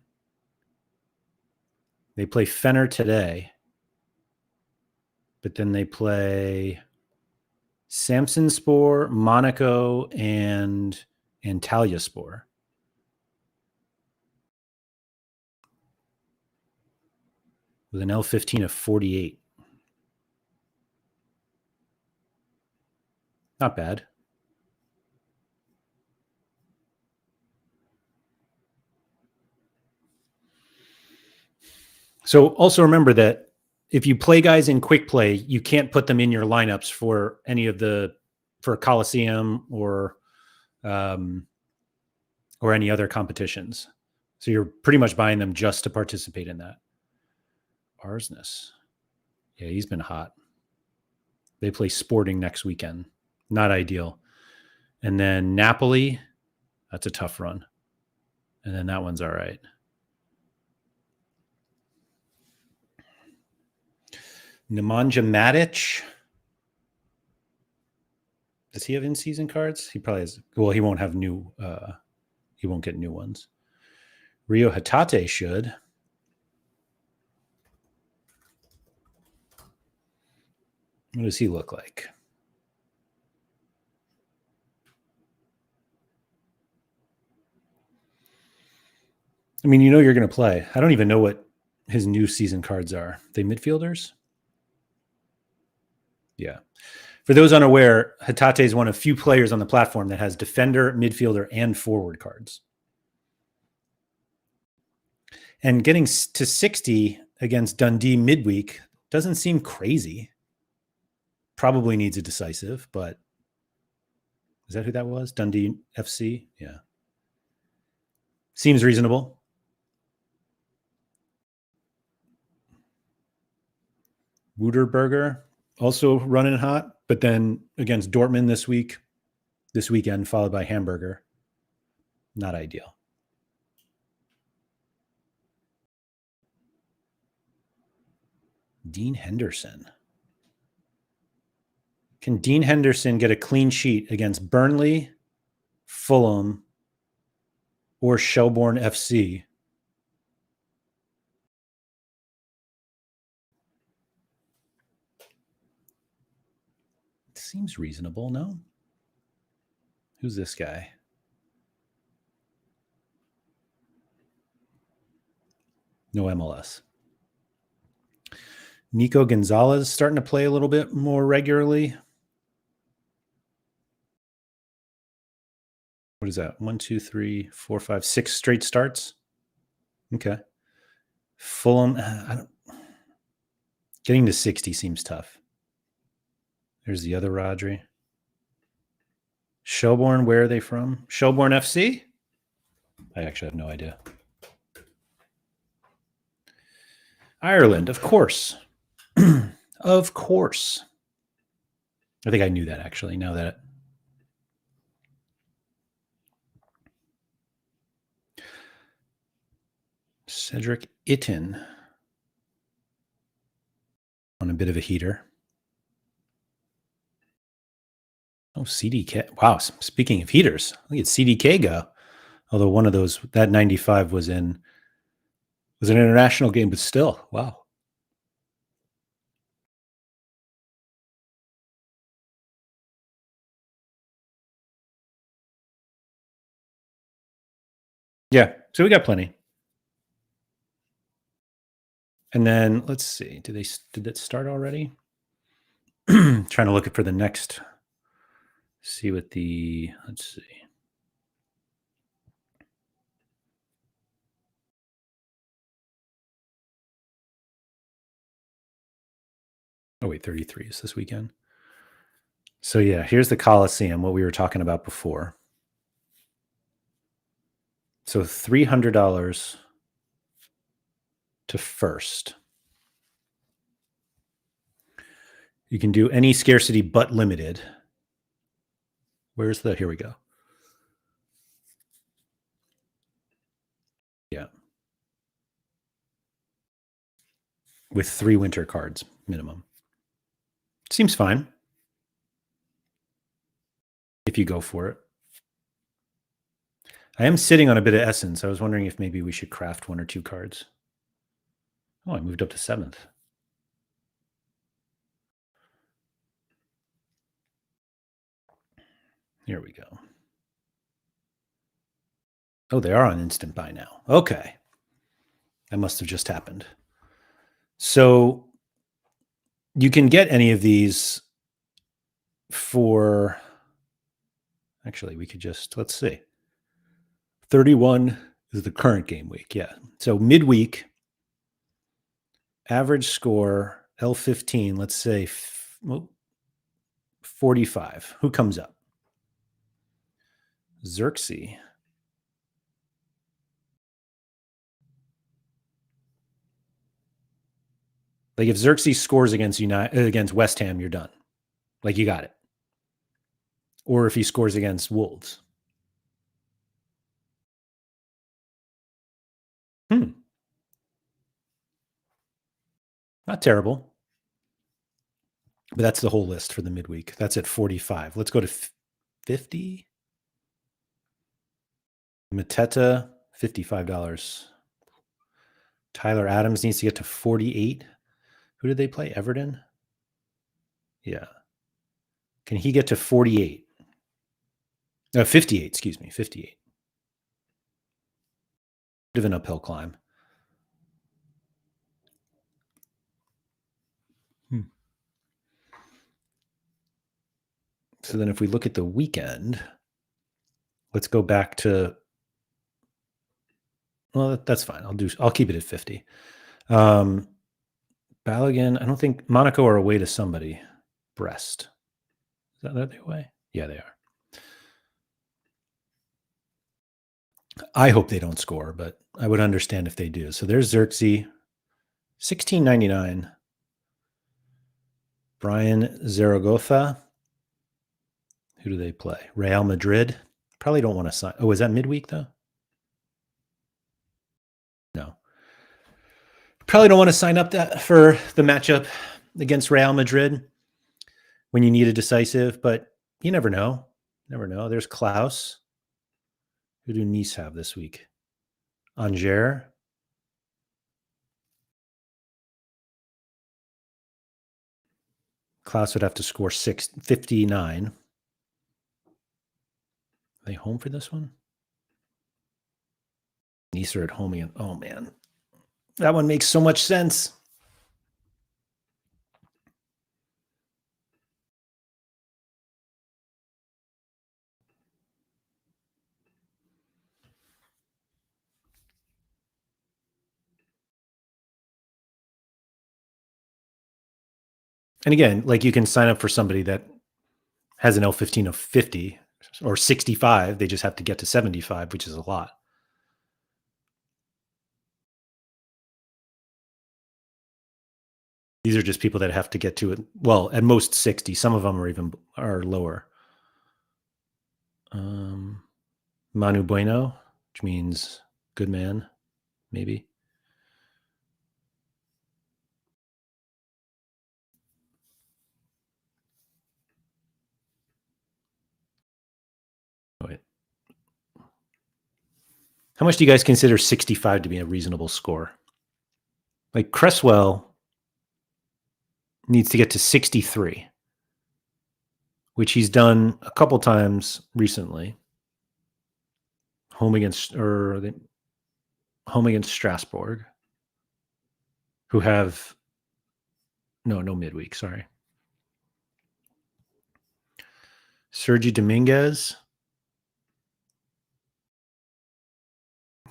They play Fenner today. But then they play Samsonspor, Monaco, and Antalyaspor. With an L15 of 48. Not bad. So also remember that if you play guys in quick play, you can't put them in your lineups for any of for Coliseum or any other competitions. So you're pretty much buying them just to participate in that. Arsness. Yeah, he's been hot. They play Sporting next weekend. Not ideal. And then Napoli, that's a tough run. And then that one's all right. Nemanja Matic. Does he have in-season cards? He probably has. Well, he won't have new. He won't get new ones. Rio Hatate should. What does he look like? I mean, you know you're going to play. I don't even know what his new season cards are. They midfielders? Yeah. For those unaware, Hatate is one of few players on the platform that has defender, midfielder, and forward cards. And getting to 60 against Dundee midweek doesn't seem crazy. Probably needs a decisive, but is that who that was? Dundee FC? Yeah. Seems reasonable. Wouterberger also running hot, but then against Dortmund this weekend, followed by Hamburger. Not ideal. Dean Henderson. Can Dean Henderson get a clean sheet against Burnley, Fulham, or Shelbourne FC? It seems reasonable, no? Who's this guy? No MLS. Nico Gonzalez starting to play a little bit more regularly. What is that? 1, 2, 3, 4, 5, 6 straight starts. Okay. Fulham. Getting to 60 seems tough. There's the other Rodri. Shelbourne, where are they from? Shelbourne FC? I actually have no idea. Ireland, of course. Of course. I think I knew that actually, now that. Cedric Itten on a bit of a heater. Oh, CDK. Wow. Speaking of heaters, look at CDK go. Although one of those, that 95 was an international game, but still, wow. Yeah. So we got plenty. And then let's see. Did it start already? Trying to look for the next. See what let's see. Oh, wait, 33 is this weekend. So, yeah, here's the Coliseum, what we were talking about before. So, $300 to first. You can do any scarcity but limited. Here we go. Yeah. With 3 winter cards minimum. Seems fine. If you go for it. I am sitting on a bit of essence. I was wondering if maybe we should craft 1 or 2 cards. Oh, I moved up to 7th. Here we go. Oh, they are on instant buy now. Okay. That must have just happened. So you can get any of these for, actually, we could just, let's see. 31 is the current game week. Yeah. So midweek, average score, L15, let's say 45. Who comes up? Xerxes. Like if Xerxes scores against West Ham, you're done. Like you got it. Or if he scores against Wolves. Not terrible. But that's the whole list for the midweek. That's at 45. Let's go to 50. Mateta, $55. Tyler Adams needs to get to 48. Who did they play? Everton? Yeah. Can he get to 48? No, 58, excuse me, 58. Bit of an uphill climb. So then if we look at the weekend, let's go back to, well, that's fine. I'll keep it at 50. Balogun, I don't think Monaco are away to somebody. Brest. Is that the away? Yeah, they are. I hope they don't score, but I would understand if they do. So there's Xerxes, $16.99. Brian Zaragoza. Who do they play? Real Madrid. Probably don't want to sign. Oh, is that midweek though? No. Probably don't want to sign up for the matchup against Real Madrid when you need a decisive, but you never know. Never know. There's Klaus. Who do Nice have this week? Angers. Klaus would have to score 59. Are they home for this one? Nice are at home again. Oh, man. That one makes so much sense. And again, like you can sign up for somebody that has an L15 of 50 or 65. They just have to get to 75, which is a lot. These are just people that have to get to it. Well, at most 60. Some of them are lower. Manu Bueno, which means good man, maybe. Wait. How much do you guys consider 65 to be a reasonable score? Like Cresswell needs to get to 63, which he's done a couple times recently. Home against Strasbourg, who have no midweek. Sorry, Sergi Dominguez,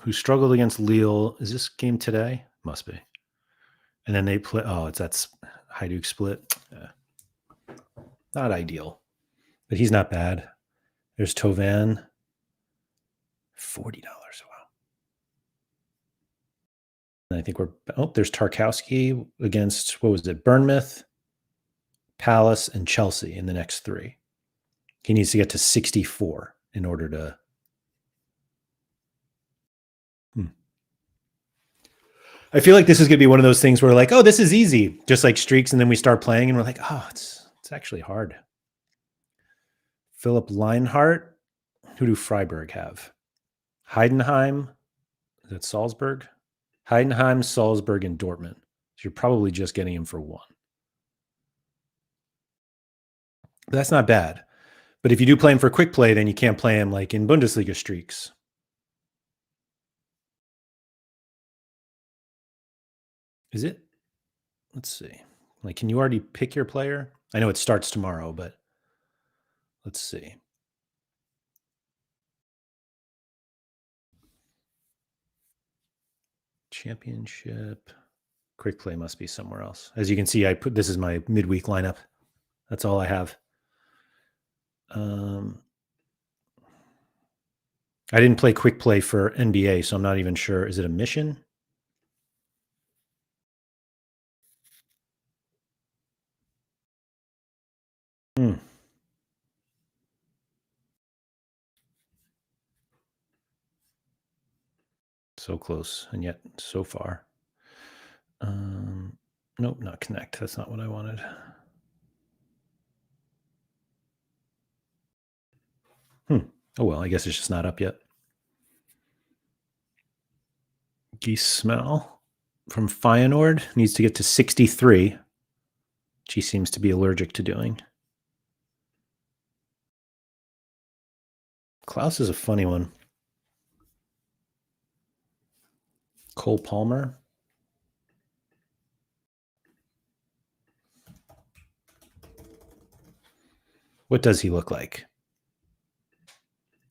who struggled against Lille. Is this game today? Must be. And then they play. Oh, that's Hajduk split. Not ideal, but he's not bad. There's Tovan, $40. Wow. And I think there's Tarkowski against, what was it? Bournemouth, Palace, and Chelsea in the next 3. He needs to get to 64 in order to. I feel like this is going to be one of those things where like, oh, this is easy, just like streaks. And then we start playing and we're like, oh, it's actually hard. Philip Leinhart. Who do Freiburg have? Heidenheim. Is that Salzburg? Heidenheim, Salzburg, and Dortmund. So you're probably just getting him for 1. But that's not bad. But if you do play him for quick play, then you can't play him like in Bundesliga streaks. Is it? Let's see. Like, can you already pick your player? I know it starts tomorrow, but let's see. Championship. Quick play must be somewhere else. As you can see, this is my midweek lineup. That's all I have. I didn't play quick play for NBA, so I'm not even sure. Is it a mission? So close, and yet so far. Nope, not connect. That's not what I wanted. Oh, well, I guess it's just not up yet. Geese Smell from Feyenoord needs to get to 63, which he seems to be allergic to doing. Klaus is a funny one. Cole Palmer. What does he look like?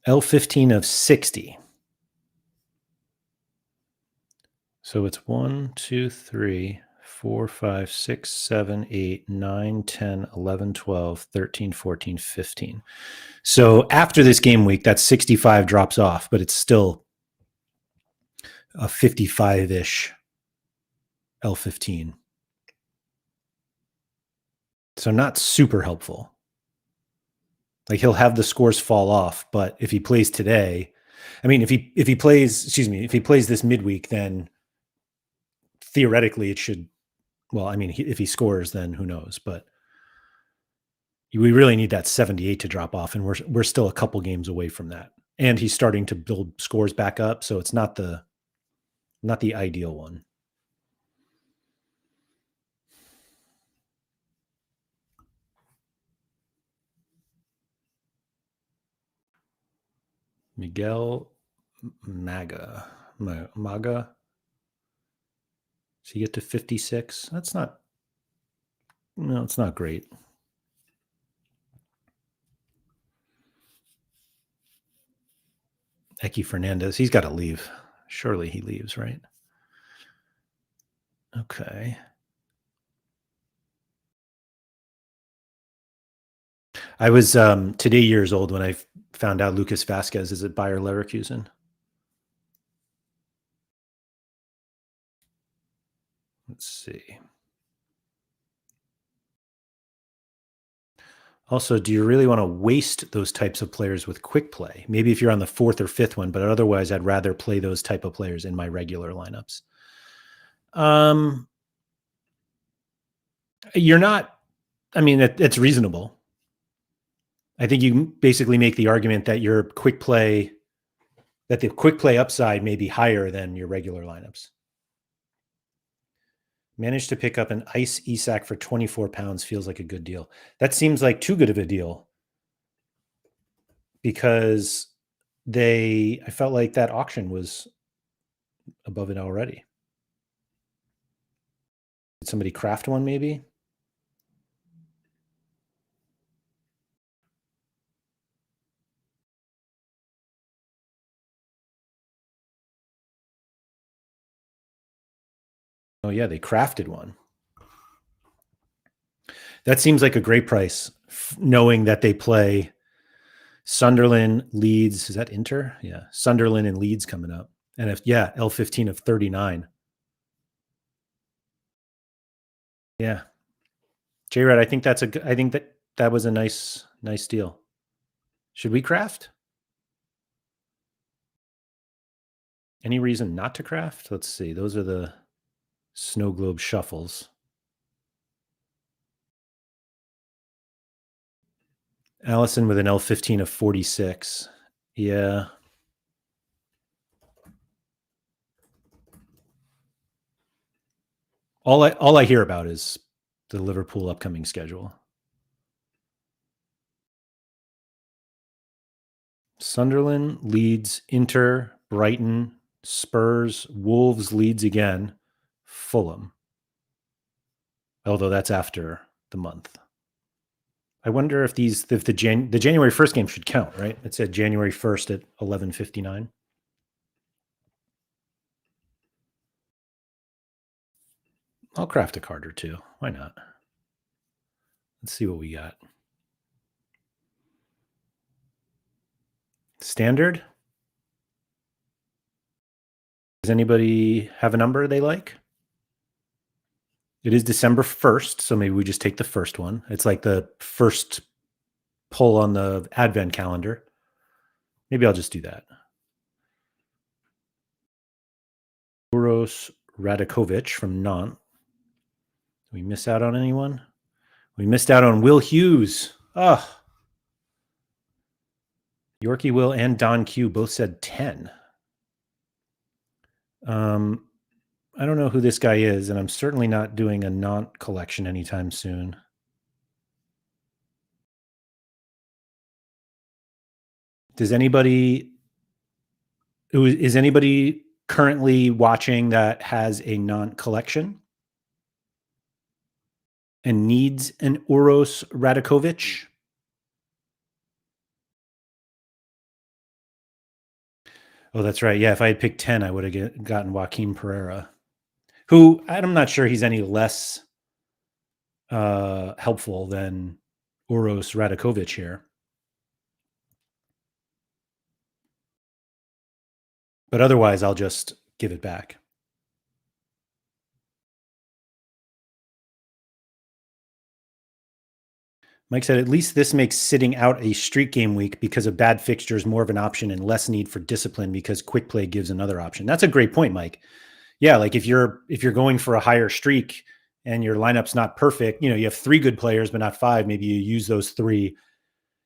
L15 of 60. So it's 1, 2, 3, 4, 5, 6, 7, 8, 9, 10, 11, 12, 13, 14, 15. So after this game week, that 65 drops off, but it's still a 55-ish L15. So not super helpful. Like he'll have the scores fall off, but if he plays today, I mean, if he plays this midweek, then theoretically it should. Well, I mean, if he scores, then who knows? But we really need that 78 to drop off, and we're still a couple games away from that. And he's starting to build scores back up, so it's not the ideal one. Miguel Maga. Does he get to 56? It's not great. Eki Fernandez, he's got to leave. Surely he leaves, right? Okay. I was today years old when I found out Lucas Vasquez is at Bayer Leverkusen. Let's see. Also, do you really want to waste those types of players with quick play? Maybe if you're on the fourth or fifth one, but otherwise, I'd rather play those type of players in my regular lineups. You're not. I mean, it's reasonable. I think you basically make the argument that your quick play, that the quick play upside may be higher than your regular lineups. Managed to pick up an Ice Isak for 24 pounds feels like a good deal. That seems like too good of a deal because I felt like that auction was above it already. Did somebody craft one maybe? Oh yeah, they crafted one. That seems like a great price, knowing that they play Sunderland, Leeds. Is that Inter? Yeah, Sunderland and Leeds coming up. And L15 of 39. Yeah, J-Red, I think that was a nice deal. Should we craft? Any reason not to craft? Let's see. Those are the Snow Globe shuffles. Allison with an L15 of 46. Yeah. All I hear about is the Liverpool upcoming schedule. Sunderland, Leeds, Inter, Brighton, Spurs, Wolves, Leeds again, Fulham. Although that's after the month. I wonder if the January 1st game should count, right? It said January 1st at 11:59. I'll craft a card or two. Why not? Let's see what we got. Standard. Does anybody have a number they like? It is December 1st, so maybe we just take the first one. It's like the first pull on the advent calendar. Maybe I'll just do that. Uros Radakovic from Nantes. Did we miss out on anyone? We missed out on Will Hughes. Yorkie Will and Don Q both said 10. I don't know who this guy is, and I'm certainly not doing a Nantes collection anytime soon. Is anybody currently watching that has a Nantes collection and needs an Uros Radakovic? Oh, that's right. Yeah, if I had picked 10, I would have gotten Joaquin Pereira, who I'm not sure he's any less helpful than Uros Radakovic here. But otherwise, I'll just give it back. Mike said, at least this makes sitting out a streak game week because of bad fixtures more of an option and less need for discipline because quick play gives another option. That's a great point, Mike. Yeah, like if you're going for a higher streak and your lineup's not perfect, you have 3 good players but not 5, maybe you use those 3.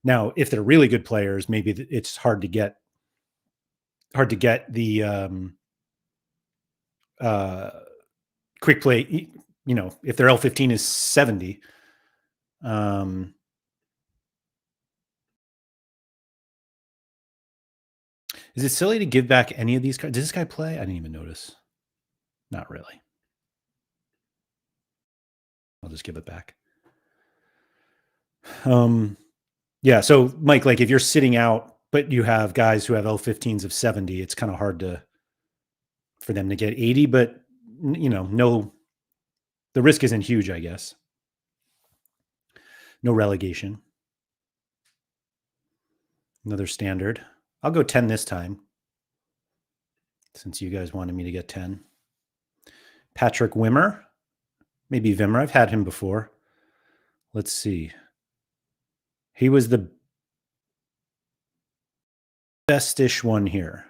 Now, if they're really good players, maybe it's hard to get the quick play, if their L15 is 70. Is it silly to give back any of these cards? Does this guy play? I didn't even notice. Not really. I'll just give it back. Yeah. So Mike, like if you're sitting out, but you have guys who have L15s of 70, it's kind of hard for them to get 80, but the risk isn't huge, I guess. No relegation. Another standard. I'll go 10 this time, since you guys wanted me to get 10. Patrick Wimmer. Maybe Vimmer. I've had him before. Let's see. He was the best-ish one here.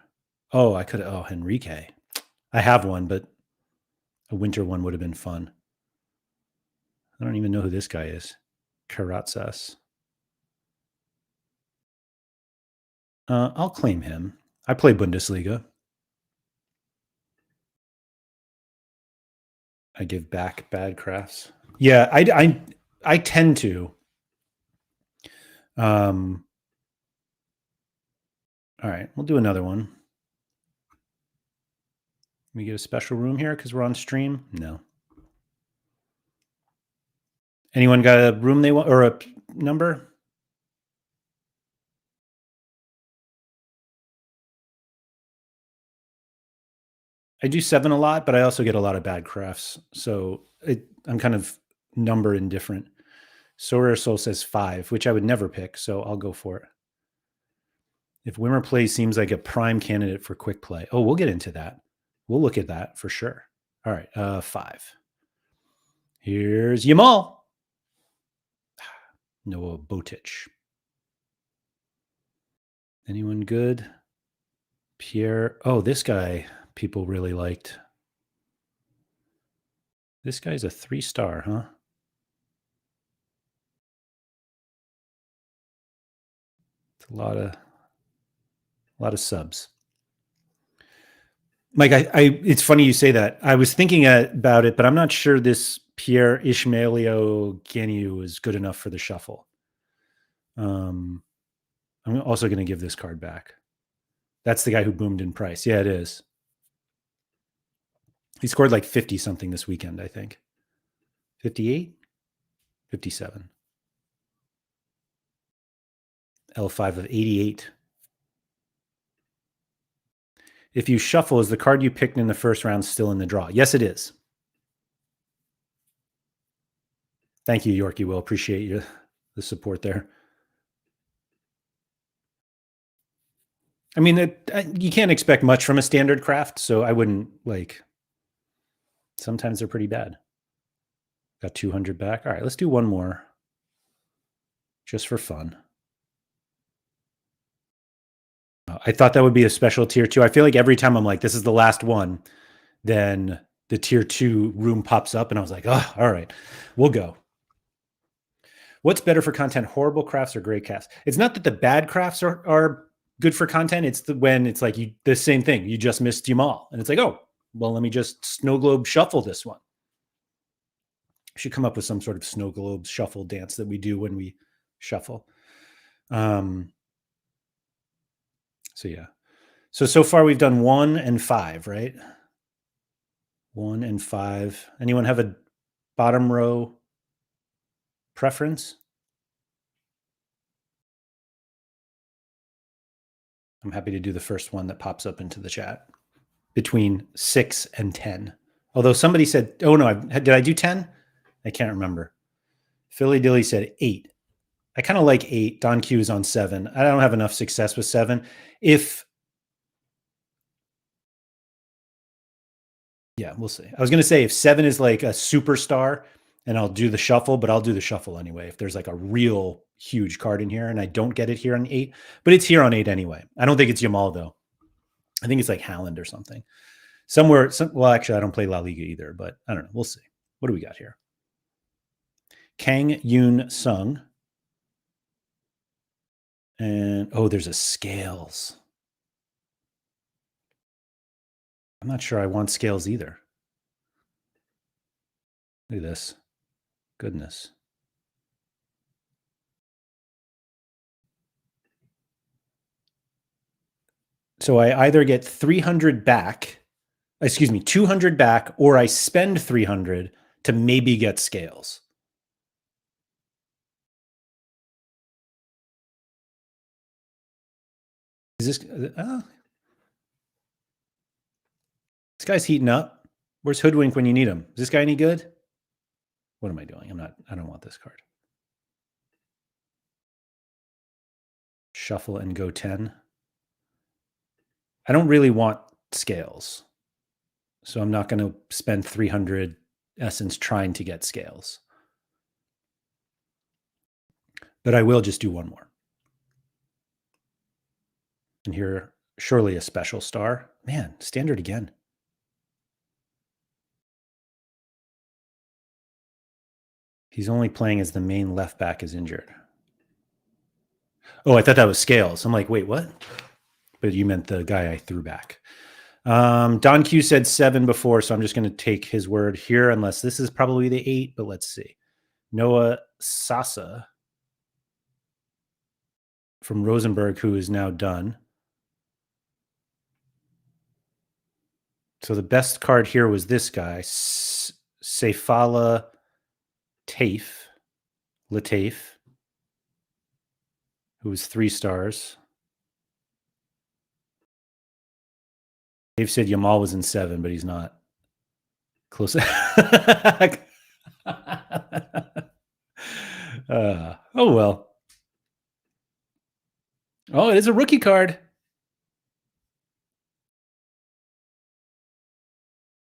Oh, I could. Oh, Henrique. I have one, but a winter one would have been fun. I don't even know who this guy is. Karatsas. I'll claim him. I play Bundesliga. I give back bad crafts. Yeah, I tend to. All right, we'll do another one. We get a special room here because we're on stream? No. Anyone got a room they want or a number? I do 7 a lot, but I also get a lot of bad crafts. So I'm kind of number indifferent. Sorare Soul says 5, which I would never pick, so I'll go for it. If Wimmer plays seems like a prime candidate for quick play. Oh, we'll get into that. We'll look at that for sure. All right, 5. Here's Yamal. Noah Botic. Anyone good? Pierre. Oh, this guy people really liked. This guy's a 3-star, huh? It's a lot of subs. Mike, it's funny you say that. I was thinking about it, but I'm not sure this Pierre Ishmaelio Genu is good enough for the shuffle. I'm also going to give this card back. That's the guy who boomed in price. Yeah, it is. He scored like 50 something this weekend, I think. 58? 57. L5 of 88. If you shuffle, is the card you picked in the first round still in the draw? Yes, it is. Thank you, Yorkie Will. Appreciate the support there. I mean, you can't expect much from a standard craft, so I wouldn't like. Sometimes they're pretty bad. Got 200 back. All right, let's do one more just for fun. I thought that would be a special tier 2. I feel like every time I'm like, this is the last one, then the tier 2 room pops up and I was like, oh, all right, we'll go. What's better for content, horrible crafts or great crafts? It's not that the bad crafts are good for content. It's when it's like the same thing. You just missed them all. And it's like, oh, well, let me just snow globe shuffle this one. I should come up with some sort of snow globe shuffle dance that we do when we shuffle. So yeah. So far we've done 1 and 5, right? 1 and 5. Anyone have a bottom row preference? I'm happy to do the first one that pops up into the chat. Between 6 and 10. Although somebody said, oh no, did I do 10? I can't remember. Philly Dilly said 8. I kind of like 8. Don Q is on 7. I don't have enough success with 7. Yeah, we'll see. I was going to say if 7 is like a superstar and I'll do the shuffle, but I'll do the shuffle anyway. If there's like a real huge card in here and I don't get it here on 8, but it's here on 8 anyway. I don't think it's Yamal though. I think it's like Haaland or something. Well, actually, I don't play La Liga either, but I don't know. We'll see. What do we got here? Kang Yoon Sung. And, oh, there's a Scales. I'm not sure I want Scales either. Look at this. Goodness. So I either get 300 back, 200 back, or I spend 300 to maybe get Scales. Is this this guy's heating up? Where's Hoodwink when you need him? Is this guy any good? What am I doing? I don't want this card. Shuffle and go 10. I don't really want scales, so I'm not going to spend 300 essence trying to get scales. But I will just do one more. And here, surely a special star. Man, standard again. He's only playing as the main left back is injured. Oh, I thought that was scales. I'm like, wait, what? But you meant the guy I threw back. Don Q said 7 before, so I'm just going to take his word here, unless this is probably the 8, but let's see. Noah Sasa from Rosenberg, who is now done. So the best card here was this guy, Sefala Lateef, who was 3 stars. Dave said Yamal was in 7, but he's not. Close. Oh, well. Oh, it is a rookie card.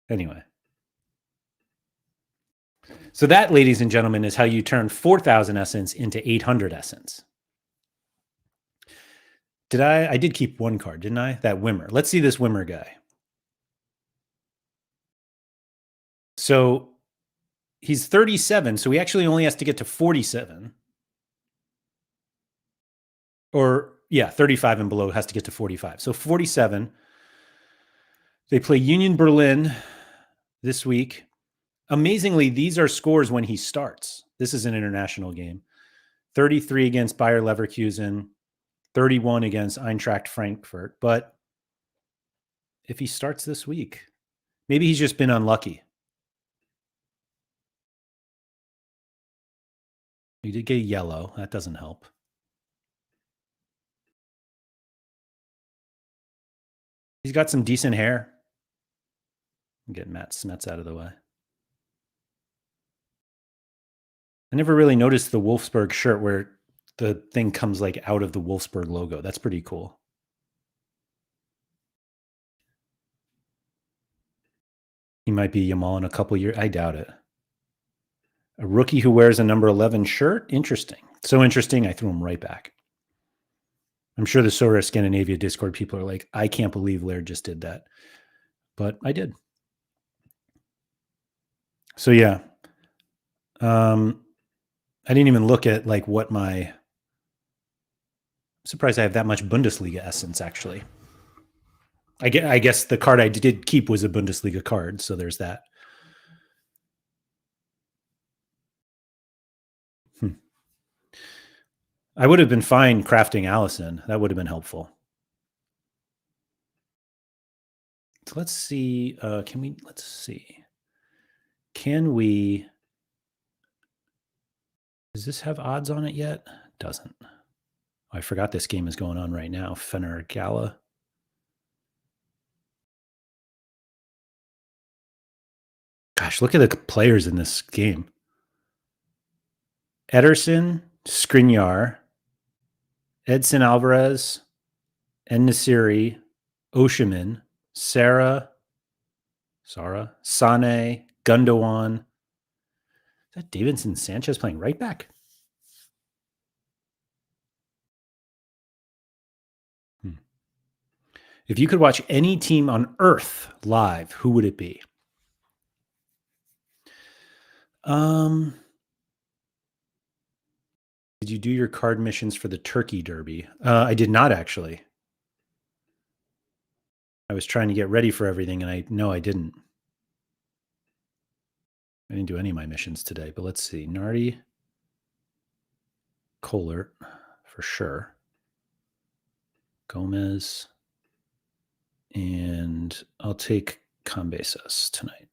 Anyway. So that, ladies and gentlemen, is how you turn 4,000 essence into 800 essence. I did keep one card, didn't I? That Wimmer. Let's see this Wimmer guy. So he's 37, so he actually only has to get to 47. Or, yeah, 35 and below has to get to 45. So 47. They play Union Berlin this week. Amazingly, these are scores when he starts. This is an international game. 33 against Bayer Leverkusen. 31 against Eintracht Frankfurt. But if he starts this week, maybe he's just been unlucky. He did get yellow. That doesn't help. He's got some decent hair. Get Matt Smets out of the way. I never really noticed the Wolfsburg shirt where the thing comes like out of the Wolfsburg logo. That's pretty cool. He might be Yamal in a couple years. I doubt it. A rookie who wears a number 11 shirt? Interesting. So interesting, I threw him right back. I'm sure the Sorare Scandinavia Discord people are like, I can't believe Laird just did that. But I did. So yeah. I didn't even look at like what I'm surprised I have that much Bundesliga essence, actually. I guess the card I did keep was a Bundesliga card, so there's that. I would have been fine crafting Allison. That would have been helpful. So let's see. Let's see. Can we... Does this have odds on it yet? It doesn't. Oh, I forgot this game is going on right now. Fener Gala. Gosh, look at the players in this game. Ederson, Skriniar, Edson Alvarez, En-Nesyri, Oshiman, Sara, Sane, Gundogan. Is that Davinson Sanchez playing right back? If you could watch any team on Earth live, who would it be? Did you do your card missions for the Turkey Derby? I did not, actually. I was trying to get ready for everything, and I didn't. I didn't do any of my missions today, but let's see. Nardi, Kohler, for sure. Gomez, and I'll take Cambeses tonight.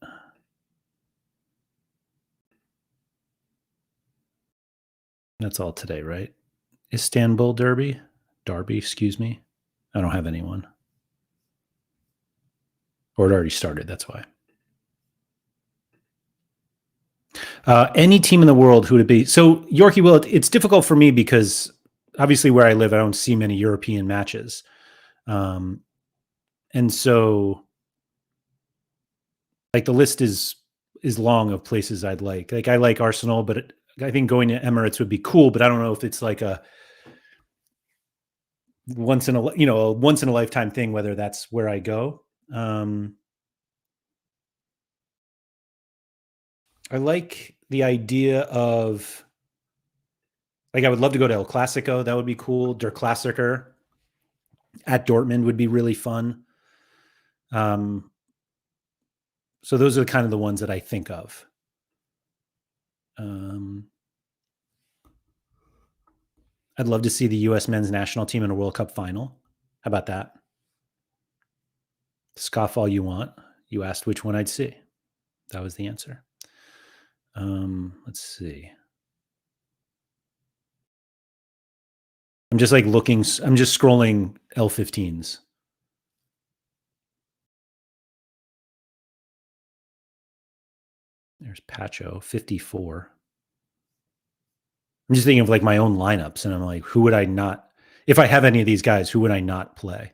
That's all today, right? Istanbul Derby, excuse me. I don't have anyone. Or it already started, that's why. Any team in the world, who would it be? So, Yorkie Will, it's difficult for me because obviously where I live, I don't see many European matches. And so like the list is long of places I'd like. Like I like Arsenal, but I think going to Emirates would be cool, but I don't know if it's like a once in a lifetime thing, whether that's where I go. I like the idea of like I would love to go to El Clasico. That would be cool. Der Klassiker at Dortmund would be really fun. So those are kind of the ones that I think of. I'd love to see the U.S. men's national team in a World Cup final. How about that? Scoff all you want. You asked which one I'd see. That was the answer. Let's see. I'm just like looking. I'm just scrolling L15s. There's Pacho, 54. I'm just thinking of like my own lineups, and I'm like, who would I not? If I have any of these guys, who would I not play?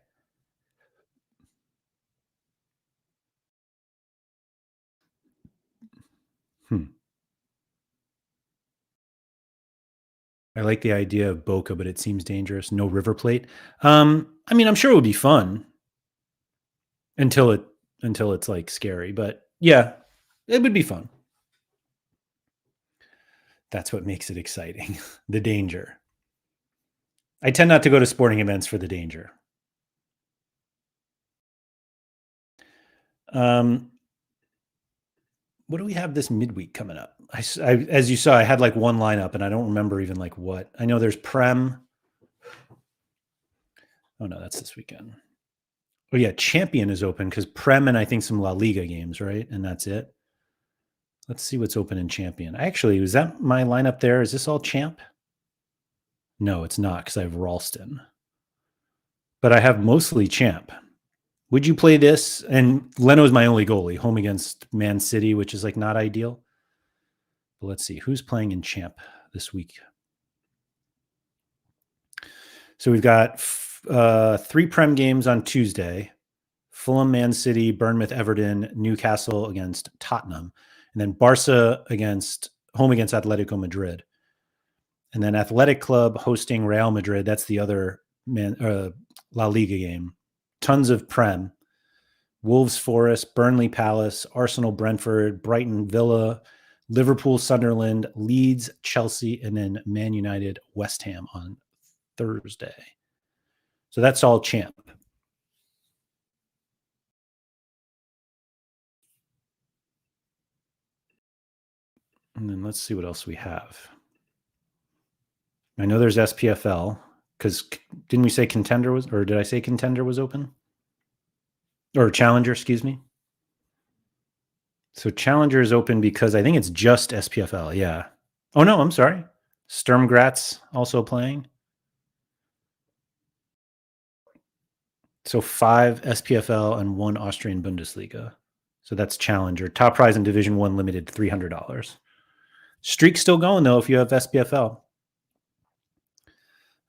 I like the idea of Boca, but it seems dangerous. No River Plate. I mean, I'm sure it would be fun until it's like scary. But yeah, it would be fun. That's what makes it exciting. The danger. I tend not to go to sporting events for the danger. What do we have this midweek coming up? I, as you saw, I had like one lineup, and I don't remember even like what. I know there's Prem. Oh no, that's this weekend. Oh yeah, Champion is open because Prem and I think some La Liga games, right? And that's it. Let's see what's open in Champion. Actually, was that my lineup there? Is this all Champ? No, it's not because I have Ralston. But I have mostly Champ. Would you play this? And Leno's my only goalie, home against Man City, which is like not ideal. But let's see who's playing in Champ this week. So we've got 3 Prem games on Tuesday: Fulham, Man City, Bournemouth, Everton, Newcastle against Tottenham, and then Barca home against Atletico Madrid, and then Athletic Club hosting Real Madrid. That's the other La Liga game. Tons of Prem: Wolves, Forest, Burnley, Palace, Arsenal, Brentford, Brighton, Villa, Liverpool, Sunderland, Leeds, Chelsea, and then Man United, West Ham on Thursday. So that's all Champ. And then let's see what else we have. I know there's SPFL because didn't we say Contender was, or did I say Contender was open? Or Challenger, excuse me. So Challenger is open because I think it's just SPFL. Yeah. Oh no, I'm sorry. Sturm Graz also playing. So 5 SPFL and 1 Austrian Bundesliga. So that's Challenger. Top prize in Division 1 limited $300. Streak's still going though if you have SPFL.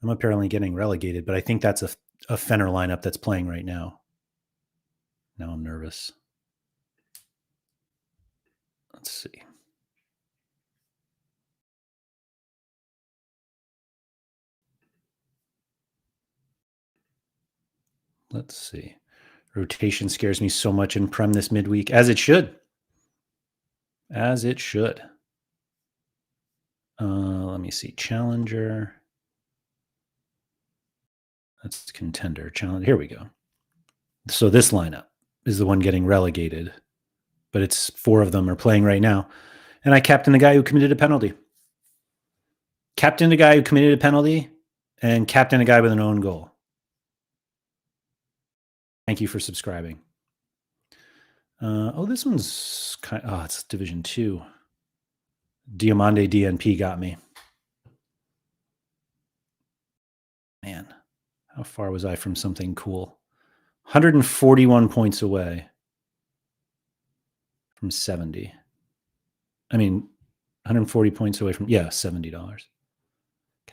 I'm apparently getting relegated, but I think that's a Fenner lineup that's playing right now. Now I'm nervous. Let's see. Let's see. Rotation scares me so much in Prem this midweek, as it should. As it should. Let me see. Challenger. That's Contender. Challenge. Here we go. So this lineup is the one getting relegated, but it's 4 of them are playing right now. And I captained the guy who committed a penalty. Captained a guy who committed a penalty and captained a guy with an own goal. Thank you for subscribing. This one's it's Division 2. Diamande DNP got me. Man, how far was I from something cool? 141 points away from 70. I mean, 140 points away from, $70. Can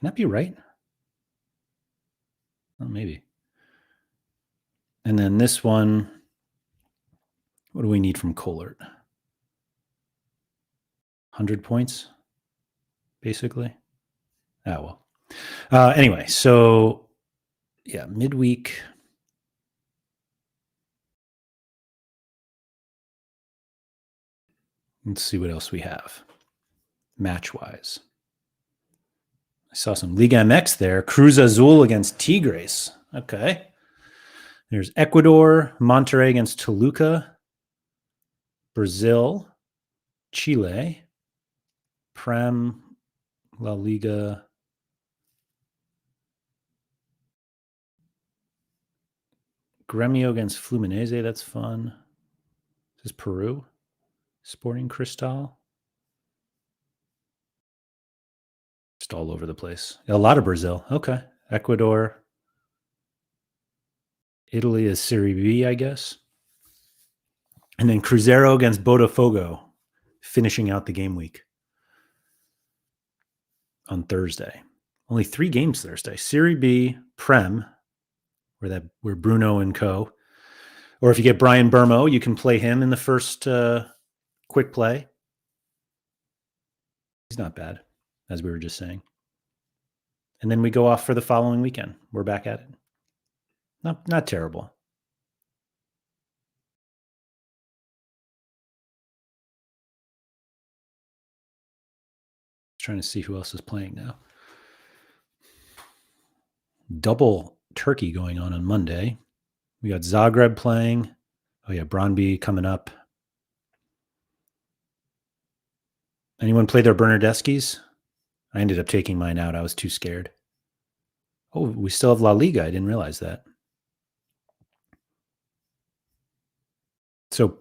that be right? Well, maybe. And then this one, what do we need from Colert? 100 points, basically. Oh, well. Anyway, so yeah, midweek. Let's see what else we have match-wise. I saw some Liga MX there. Cruz Azul against Tigres. Okay. There's Ecuador, Monterrey against Toluca, Brazil, Chile, Prem, La Liga. Gremio against Fluminense. That's fun. This is Peru. Sporting Cristal. Just all over the place. A lot of Brazil. Okay. Ecuador. Italy is Serie B, I guess. And then Cruzeiro against Botafogo, finishing out the game week on Thursday. Only 3 games Thursday. Serie B, Prem, where Bruno and co. Or if you get Brian Burmo, you can play him in the first quick play. He's not bad, as we were just saying. And then we go off for the following weekend. We're back at it. Not terrible. Trying to see who else is playing now. Double turkey going on Monday. We got Zagreb playing. Oh yeah, Brøndby coming up. Anyone play their Bernardeskis? I ended up taking mine out. I was too scared. Oh, we still have La Liga. I didn't realize that. So,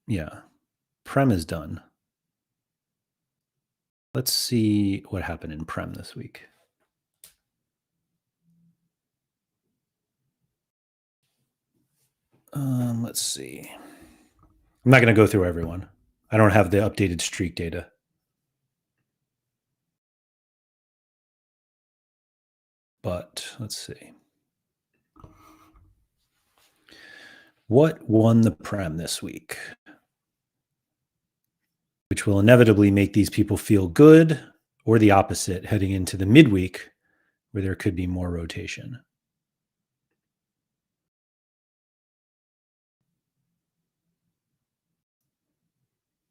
yeah, Prem is done. Let's see what happened in Prem this week. Let's see. I'm not going to go through everyone. I don't have the updated streak data. But let's see. What won the Prem this week? Which will inevitably make these people feel good, or the opposite heading into the midweek where there could be more rotation.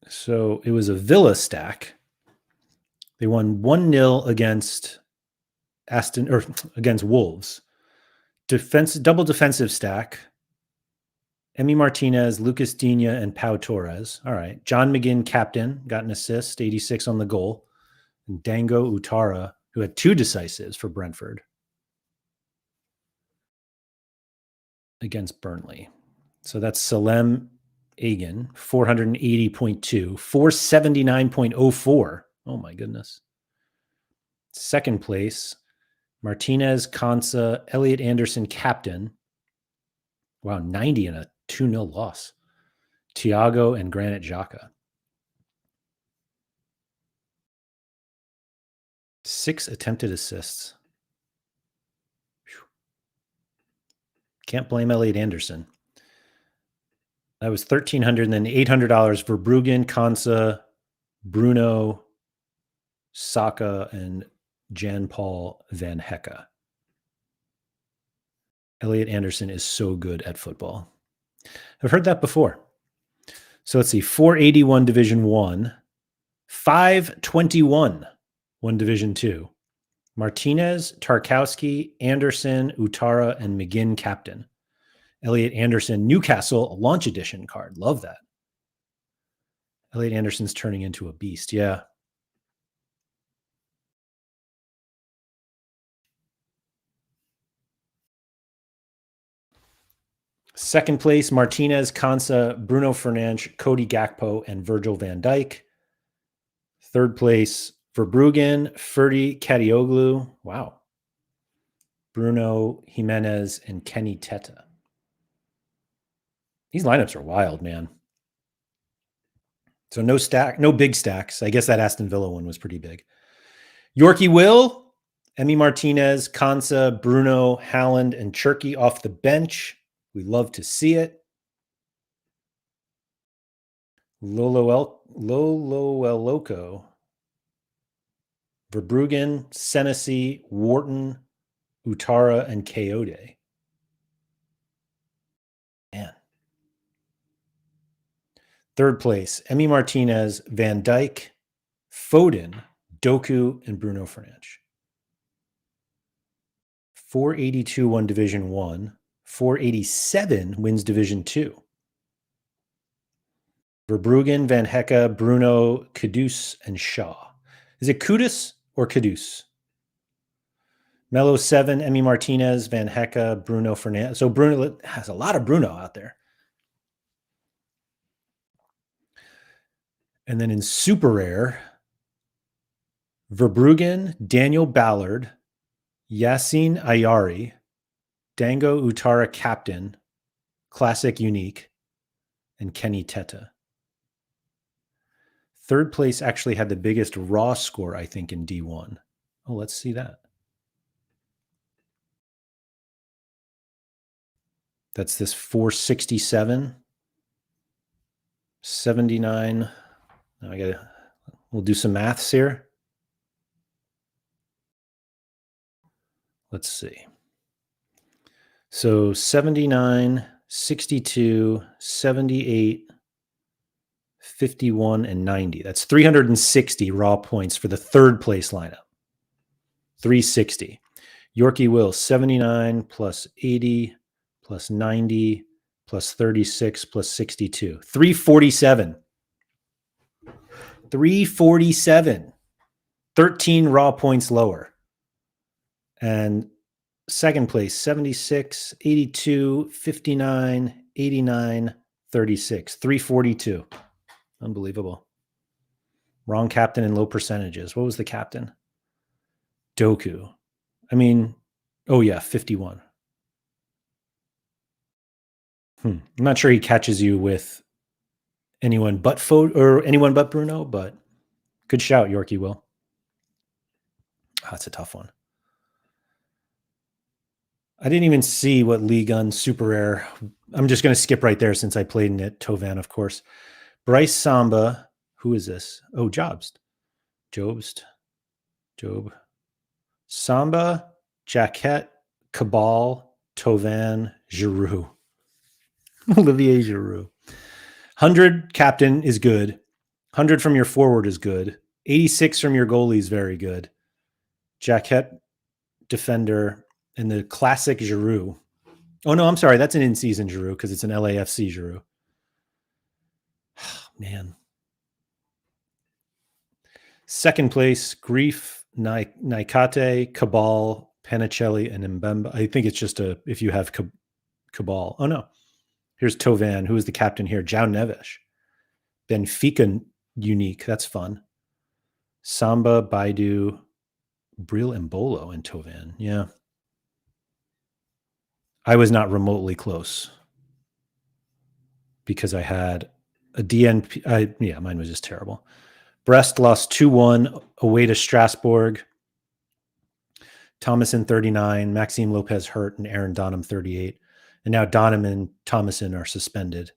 So it was a Villa stack. They won 1-0 against against Wolves. Double defensive stack. Emi Martinez, Lucas Digne, and Pau Torres. All right. John McGinn, captain, got an assist, 86 on the goal. And Dango Utara, who had 2 decisives for Brentford against Burnley. So that's Salem Agan, 480.2, 479.04. Oh my goodness. Second place, Martinez, Konsa, Elliot Anderson, captain. Wow, 90 and a 2-0 loss. Thiago and Granit Xhaka. 6 attempted assists. Whew. Can't blame Elliot Anderson. That was $1,300 and then $800 for Bruggen, Konsa, Bruno, Saka, and Jan-Paul Van Hecke. Elliot Anderson is so good at football. I've heard that before. So let's see, 481 Division 1, 521 1 Division 2. Martinez, Tarkowski, Anderson, Utara, and McGinn captain. Elliot Anderson, Newcastle, launch edition card. Love that. Elliot Anderson's turning into a beast. Yeah. Second place, Martinez, Konsa, Bruno Fernandes, Cody Gakpo, and Virgil van Dijk. Third place, Verbruggen, Ferdi Kadioglu. Wow. Bruno Jimenez and Kenny Teta. These lineups are wild, man. So no big stacks. I guess that Aston Villa one was pretty big. Yorkie Will Emi Martinez, Kansa, Bruno, Haaland, and Cherky off the bench. We love to see it. Lolo Loco, Verbruggen, Senesi, Wharton, Utara, and Coyote. Man. Third place, Emi Martinez, Van Dijk, Foden, Doku, and Bruno Fernandes. 482 won Division 1. 487 wins Division 2. Verbruggen, Van Hecke, Bruno, Kudus, and Shaw. Is it Kudus or Kudus? Melo 7, Emi Martinez, Van Hecke, Bruno Fernandes. So Bruno has a lot of Bruno out there. And then in Super Rare, Verbruggen, Daniel Ballard, Yassine Ayari, Dango Utara Captain, Classic Unique, and Kenny Teta. Third place actually had the biggest raw score, I think, in D1. Oh, let's see that. That's this 467, 79. Now we'll do some maths here. Let's see. So 79, 62, 78, 51, and 90. That's 360 raw points for the third place lineup. 360. Yorkie Will, 79 plus 80 plus 90 plus 36 plus 62. 347. 347. 13 raw points lower. And second place, 76, 82, 59, 89, 36. 342. Unbelievable. Wrong captain and low percentages. What was the captain? Doku. I mean, oh yeah, 51. I'm not sure he catches you with anyone but anyone but Bruno, but good shout, Yorkie Will. Oh, that's a tough one. I didn't even see what League on Super Rare. I'm just going to skip right there since I played in it. Tovan, of course. Bryce Samba. Who is this? Oh, Job. Samba, Jaquette, Cabal, Tovan, Giroux. Olivier Giroux. 100 captain is good. 100 from your forward is good. 86 from your goalie is very good. Jaquette, defender, and the classic Giroux. Oh, no, I'm sorry. That's an in-season Giroux because it's an LAFC Giroux. Oh, man. Second place, Grief, Naikate, Cabal, Panicelli, and Mbemba. I think it's just if you have Cabal. Oh, no. Here's Tovan. Who is the captain here? João Neves. Benfica Unique. That's fun. Samba, Baidu, Bril Embolo, and Tovan. Yeah. I was not remotely close because I had a DNP. Mine was just terrible. Brest lost 2-1 away to Strasbourg. Thomason 39, Maxime Lopez hurt, and Aaron Donham 38. And now Donham and Thomason are suspended,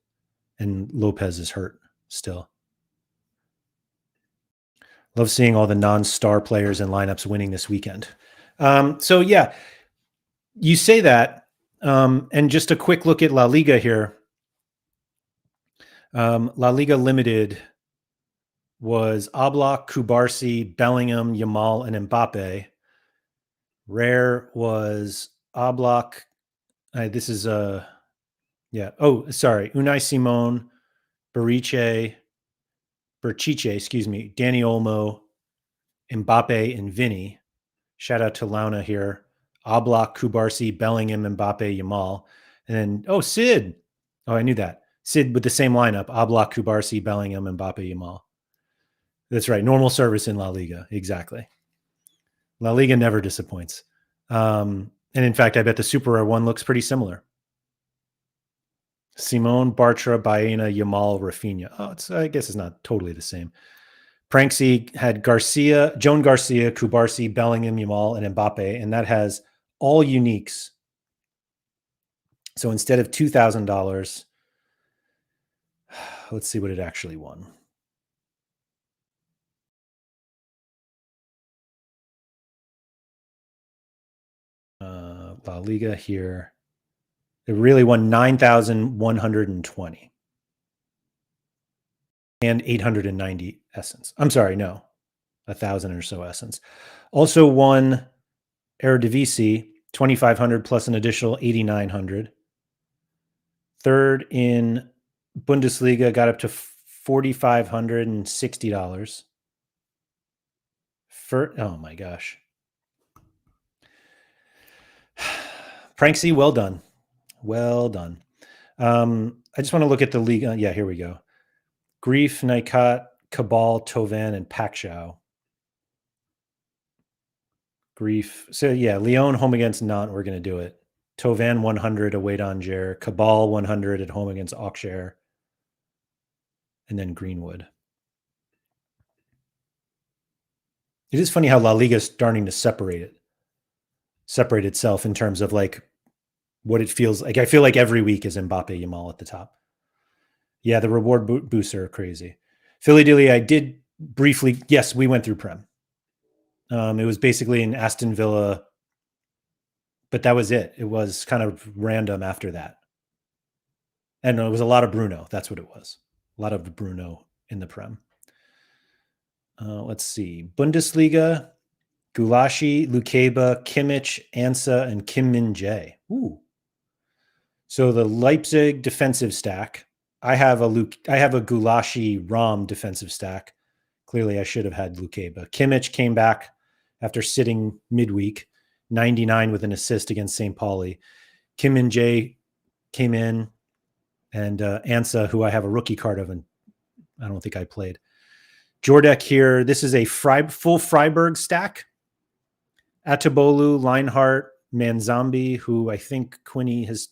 and Lopez is hurt still. Love seeing all the non-star players and lineups winning this weekend. So yeah, you say that, and just a quick look at La Liga here. La Liga Limited was Oblak, Kubarsi, Bellingham, Yamal, and Mbappe. Rare was Oblak. This is yeah. Oh, sorry. Unai Simon, Berchiche, excuse me, Dani Olmo, Mbappe, and Vinny. Shout out to Launa here. Oblak, Kubarsi, Bellingham, Mbappe, Yamal. And then, Sid. Oh, I knew that. Sid with the same lineup. Oblak, Kubarsi, Bellingham, Mbappe, Yamal. That's right. Normal service in La Liga. Exactly. La Liga never disappoints. And in fact, I bet the Super Rare one looks pretty similar. Simone, Bartra, Baena, Yamal, Rafinha. I guess it's not totally the same. Pranksy had Garcia, Joan Garcia, Kubarsi, Bellingham, Yamal, and Mbappe, and that has all uniques. So instead of $2,000, let's see what it actually won. La Liga here. It really won 9,120 and 890 essence. I'm sorry, no, 1,000 or so essence. Also won Eredivisie, 2,500 plus an additional 8,900. Third in Bundesliga, got up to $4,560. Oh my gosh. Pranksy, well done. Well done. I just want to look at the league. Yeah, here we go. Grief, Naikat, Cabal, Tovan, and Pakshao. Grief. So yeah, Lyon home against Nantes, we're going to do it. Tovan 100 away to Angers. Cabal 100 at home against Auxerre. And then Greenwood. It is funny how La Liga is starting to separate itself in terms of like what it feels like. I feel like every week is Mbappe, Yamal at the top. Yeah, the reward boosts are crazy. Philly Dilly, I did briefly. Yes, we went through Prem. It was basically an Aston Villa, but that was it. It was kind of random after that. And it was a lot of Bruno. That's what it was. A lot of Bruno in the Prem. Let's see. Bundesliga, Gulashi, Lukeba, Kimmich, Ansa, and Kim Min Jae. Ooh. So the Leipzig defensive stack. I have a Gulashi Rom defensive stack. Clearly, I should have had Lukeba. Kimmich came back after sitting midweek, 99 with an assist against St. Pauli. Kim Min Jae came in, and Ansa, who I have a rookie card of, and I don't think I played. Jordek here. This is a full Freiburg stack. Atibolu, Leinhart, Manzambi, who I think Quinny has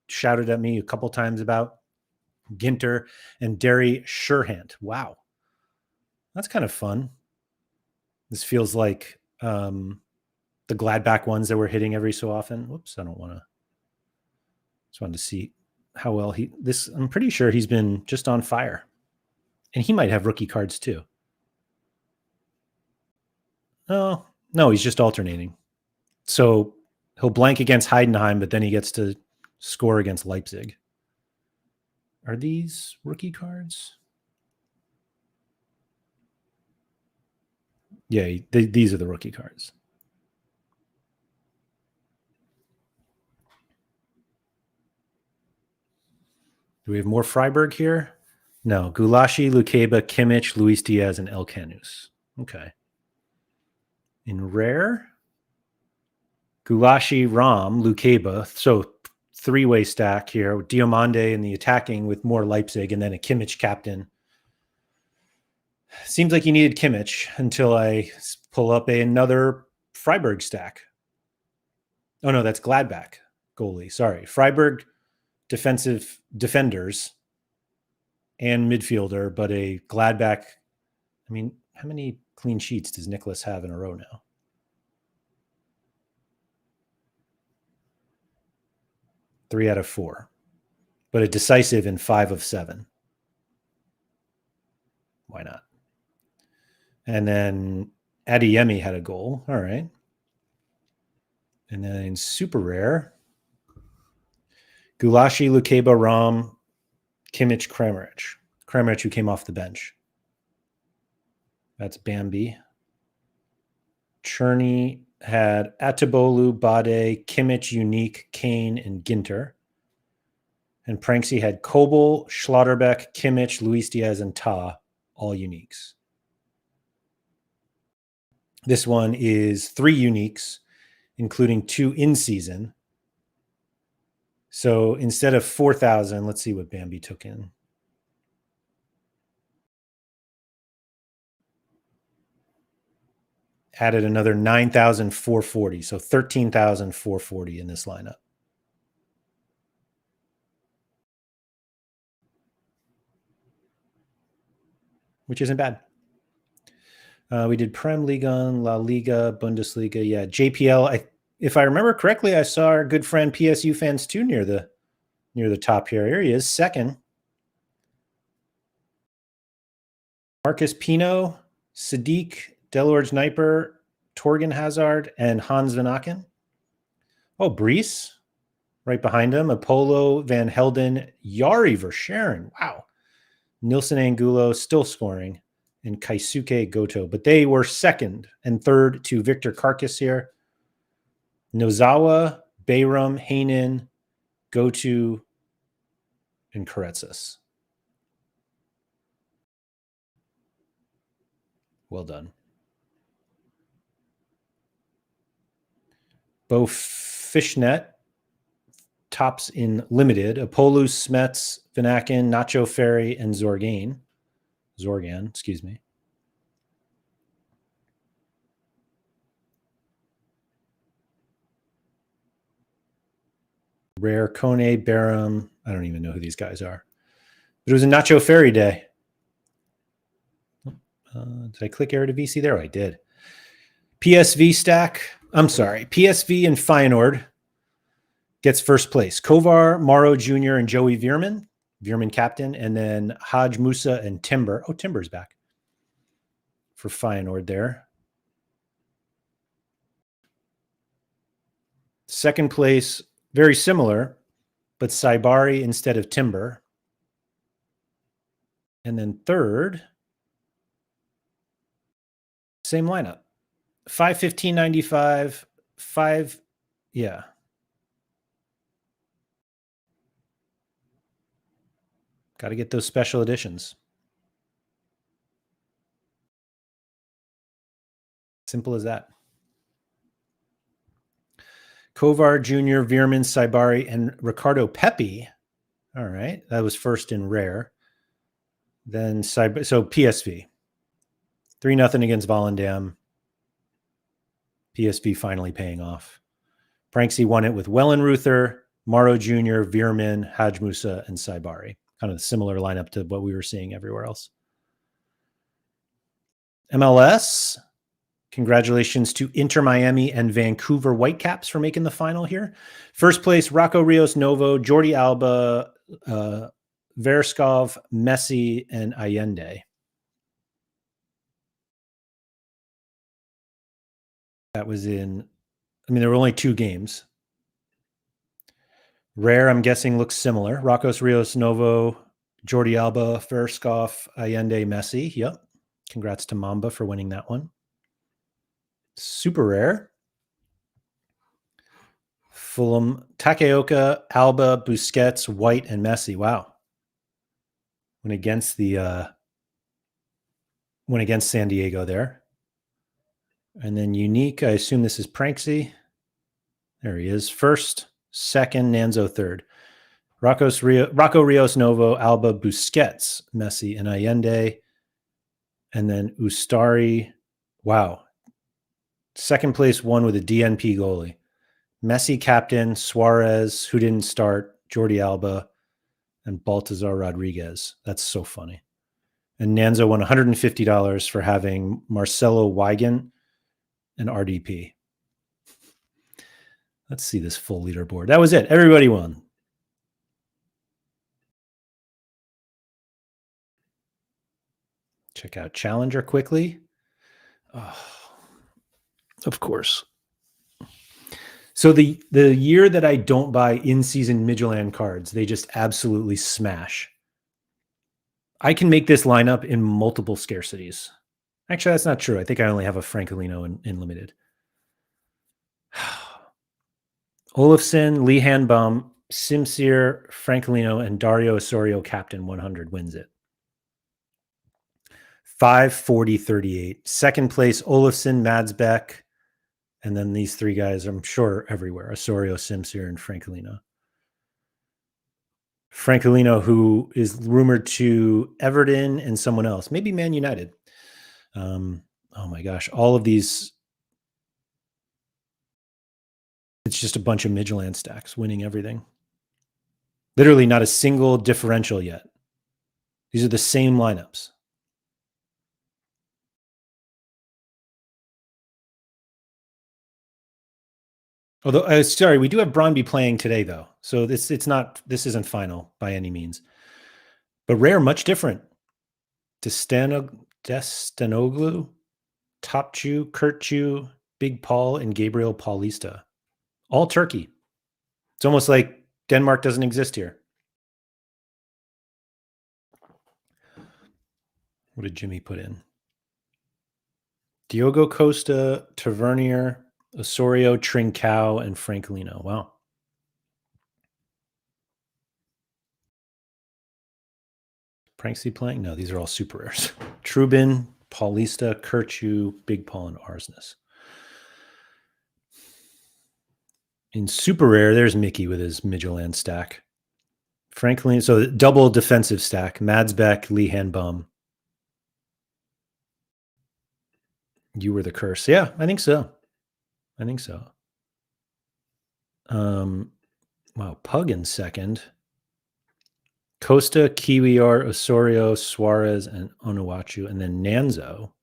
shouted at me a couple times about. Ginter, and Derry Sherhant. Wow. That's kind of fun. This feels like the Gladbach ones that we're hitting every so often. Whoops, I don't want to. Just wanted to see how well I'm pretty sure he's been just on fire. And he might have rookie cards too. No, he's just alternating. So he'll blank against Heidenheim, but then he gets to score against Leipzig. Are these rookie cards? Yeah, these are the rookie cards. Do we have more Freiburg here? No. Gulashi, Lukeba, Kimmich, Luis Diaz, and El Canus. Okay. In rare, Gulashi, Ram, Lukeba. So three-way stack here. Diomande in the attacking with more Leipzig, and then a Kimmich captain. Seems like you needed Kimmich until I pull up another Freiburg stack. Oh, no, that's Gladbach goalie. Sorry. Freiburg defenders and midfielder, but a Gladbach. I mean, how many clean sheets does Nicholas have in a row now? 3 out of 4, but a decisive in 5 of 7. Why not? And then Adeyemi had a goal. All right. And then in super rare, Gulashi, Lukeba, Ram, Kimmich, Kramaric. Kramaric, who came off the bench. That's Bambi. Cherney had Atibolu, Bade, Kimmich, Unique, Kane, and Ginter. And Pranksy had Kobel, Schlotterbeck, Kimmich, Luis Diaz, and Ta, all uniques. This one is 3 uniques, including 2 in season. So instead of 4,000, let's see what Bambi took in. Added another 9,440. So 13,440 in this lineup. Which isn't bad. We did Prem Liga, La Liga, Bundesliga. Yeah, JPL. If I remember correctly, I saw our good friend PSU fans too near the top here. Here he is, second. Marcus Pino, Sadiq, Delorge Sniper, Torgen Hazard, and Hans Van Aken. Oh, Brees, right behind him. Apollo, Van Helden, Yari Verscharen. Wow. Nilson Angulo still scoring, and Kaisuke Goto. But they were second and third to Victor Karkas here. Nozawa, Bayram, Hainin, Goto, and Karetsas. Well done. Bo Fishnet, tops in limited. Apollo, Smets, Vinakin, Nacho Ferry, and Zorgan, excuse me. Rare, Kone, Barum. I don't even know who these guys are. But it was a Nacho Ferry day. Did I click Eredivisie there? Oh, I did. PSV stack. I'm sorry. PSV and Feyenoord gets first place. Kovar, Morrow Jr., and Joey Veerman. Veerman captain. And then Haj Musa and Timber. Oh, Timber's back for Feyenoord there. Second place, very similar, but Saibari instead of Timber. And then third, same lineup. 515.95, 5, yeah. Got to get those special editions. Simple as that. Kovar Jr., Veerman, Saibari, and Ricardo Pepi. All right. That was first in rare. Then so PSV. 3-0 against Volendam. PSV finally paying off. Pranksy won it with Wellenruther, Morrow Jr., Veerman, Haj Musa, and Saibari. Kind of a similar lineup to what we were seeing everywhere else. MLS. Congratulations to Inter Miami and Vancouver Whitecaps for making the final here. First place, Rocco Rios Novo, Jordi Alba, Verskov, Messi, and Allende. That was there were only 2 games. Rare, I'm guessing, looks similar. Rocco Rios Novo, Jordi Alba, Verskov, Allende, Messi. Yep. Congrats to Mamba for winning that one. Super rare. Fulham, Takeoka, Alba, Busquets, White, and Messi. Wow. Went against San Diego there. And then Unique, I assume this is Pranksy. There he is. First, second, Nanzo third. Rocco Rios Novo, Alba, Busquets, Messi, and Allende. And then Ustari. Wow. Second place won with a DNP goalie. Messi captain, Suarez, who didn't start, Jordi Alba, and Baltazar Rodriguez. That's so funny. And Nanzo won $150 for having Marcelo Weigand and RDP. Let's see this full leaderboard. That was it. Everybody won. Check out Challenger quickly. Oh, of course. So the year that I don't buy in-season Midtjylland cards, they just absolutely smash. I can make this lineup in multiple scarcities. Actually, that's not true. I think I only have a Francolino in limited. Olafson, Lee Hanbaum, Simsir, Francolino, and Dario Osorio captain 100 wins it. 540.38. Second place, Olafson, Madsbeck, and then these 3 guys, I'm sure, everywhere. Osorio, Simsir, and Francolino. Francolino, who is rumored to Everton and someone else, maybe Man United. Oh my gosh, all of these. It's just a bunch of Midtjylland stacks winning everything. Literally not a single differential yet. These are the same lineups. Although, sorry, we do have Brøndby playing today, though. So this isn't final by any means. But rare, much different. Destanoglu, Topçu, Kurtçu, Big Paul, and Gabriel Paulista. All Turkey. It's almost like Denmark doesn't exist here. What did Jimmy put in? Diogo Costa, Tavernier, Osorio, Trincao, and Francolino. Wow. Pranksy playing? No, these are all super rares. Trubin, Paulista, Kurtçu, Big Paul, and Arsnes. In super rare, there's Mickey with his Midtjylland stack. Franklin, so double defensive stack. Madsbeck, Lee Handbum. You were the curse. Yeah, I think so. Wow, Pug in second. Costa, Kiwior, Osorio, Suarez, and Onuachu. And then Nanzo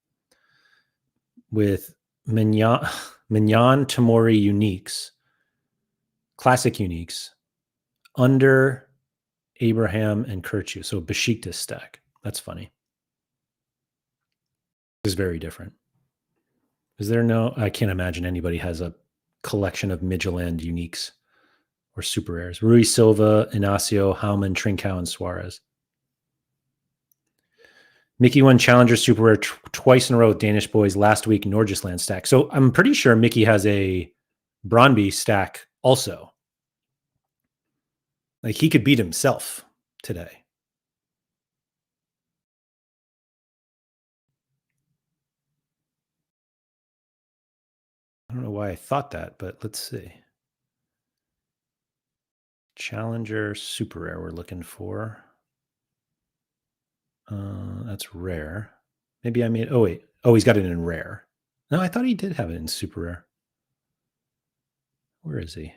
with Mignon, Tamori Uniques, classic Uniques, under Abraham and Kurtçu. So Besiktas stack. That's funny. This is very different. Is there I can't imagine anybody has a collection of Midtjylland Uniques or super rares. Rui Silva, Inacio, Hauman, Trincao, and Suarez. Mickey won Challenger Super Rare twice in a row with Danish boys last week, Nordjylland stack. So I'm pretty sure Mickey has a Brøndby stack also. Like he could beat himself today. I don't know why I thought that, but let's see. Challenger Super Rare we're looking for. That's rare. Maybe I made, oh wait. Oh, he's got it in rare. No, I thought he did have it in super rare. Where is he?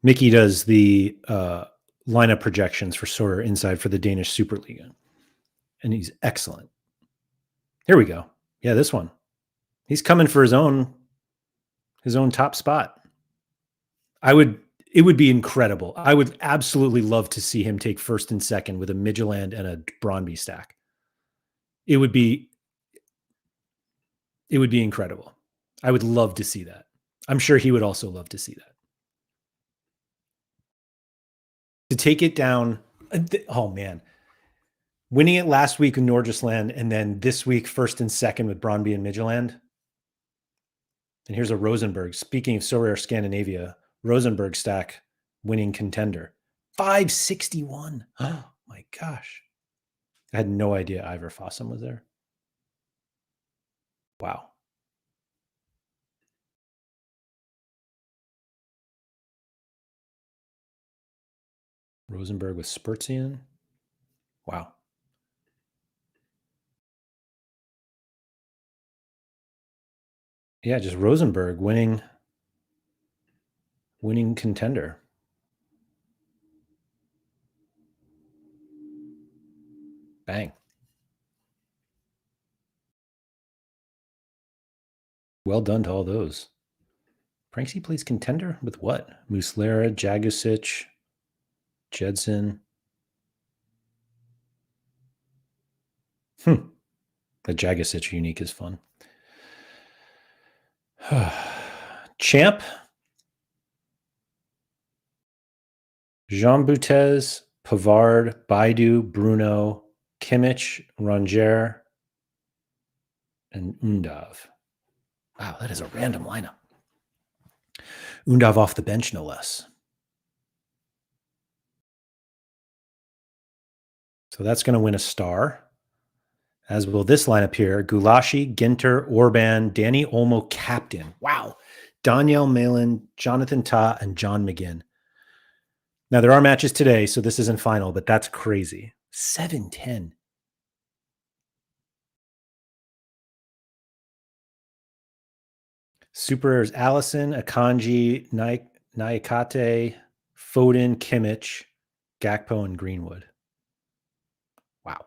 Mickey does the lineup projections for Sorare inside for the Danish Superliga. And he's excellent. Here we go. Yeah, this one. He's coming for his own top spot. It would be incredible. I would absolutely love to see him take first and second with a Midtjylland and a Brøndby stack. It would be incredible. I would love to see that. I'm sure he would also love to see that. To take it down, oh man. Winning it last week in Nordjylland and then this week first and second with Brøndby and Midtjylland. And here's a Rosenberg. Speaking of Sorare Scandinavia, Rosenberg stack winning contender. 561. Oh my gosh. I had no idea Ivar Fossum was there. Wow. Rosenberg with Spurzian. Wow. Yeah, just Rosenberg winning contender. Bang. Well done to all those. Pranksy plays contender with what? Muslera, Jagusic, Jedson. The Jagusic unique is fun. Champ. Jean Boutez, Pavard, Baidu, Bruno, Kimmich, Rongier, and Undav. Wow, that is a random lineup. Undav off the bench, no less. So that's going to win a star. As will this lineup here. Gulashi, Ginter, Orban, Danny Olmo, captain. Wow. Daniel Malin, Jonathan Ta, and John McGinn. Now, there are matches today, so this isn't final, but that's crazy. 7-10. Super Rares Allison, Akanji, Naikate, Foden, Kimmich, Gakpo, and Greenwood. Wow.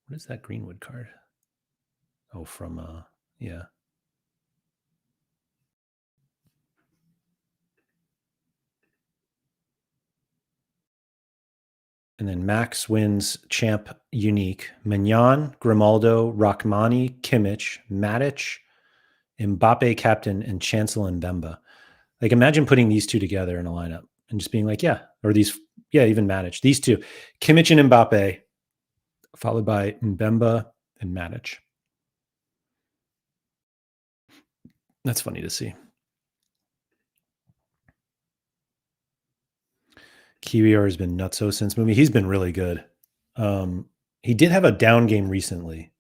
What is that Greenwood card? Oh, from, yeah. And then Max wins champ unique. Mignon, Grimaldo, Rachmani, Kimmich, Matic, Mbappe captain, and Chancellor Mbemba. Like imagine putting these two together in a lineup and just being like, yeah, or these, yeah, even Matic. These two, Kimmich and Mbappe, followed by Mbemba and Matic. That's funny to see. Kiwior has been nutso since movie. He's been really good. He did have a down game recently.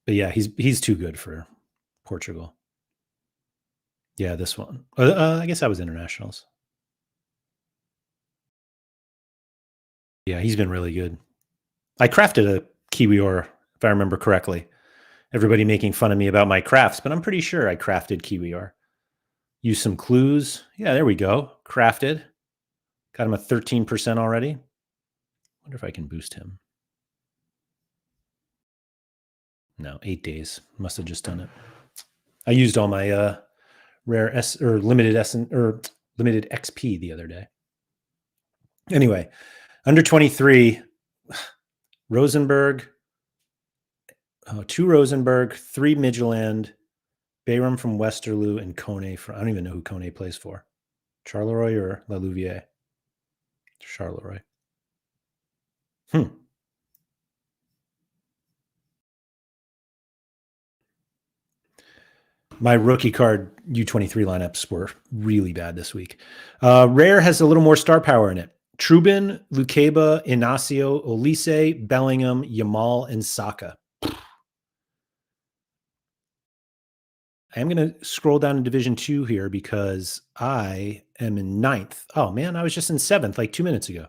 But yeah, he's too good for Portugal. Yeah, this one. I guess that was internationals. Yeah, he's been really good. I crafted a Kiwior, if I remember correctly. Everybody making fun of me about my crafts, but I'm pretty sure I crafted Kiwior. Use some clues. Yeah, there we go. Crafted. Got him a 13% already. Wonder if I can boost him. No, 8 days. Must have just done it. I used all my rare S or limited S or limited XP the other day. Anyway, under 23, Rosenberg, 2 Rosenberg, 3 Midtjylland, Bayram from Westerlo, and Kone from, I don't even know who Kone plays for. Charleroi or La Louvière? Charleroi. My rookie card U23 lineups were really bad this week. Rare has a little more star power in it. Trubin, Lukeba, Inacio, Olise, Bellingham, Yamal, and Saka. I am going to scroll down to Division 2 here because I am in 9th. Oh, man, I was just in 7th like 2 minutes ago.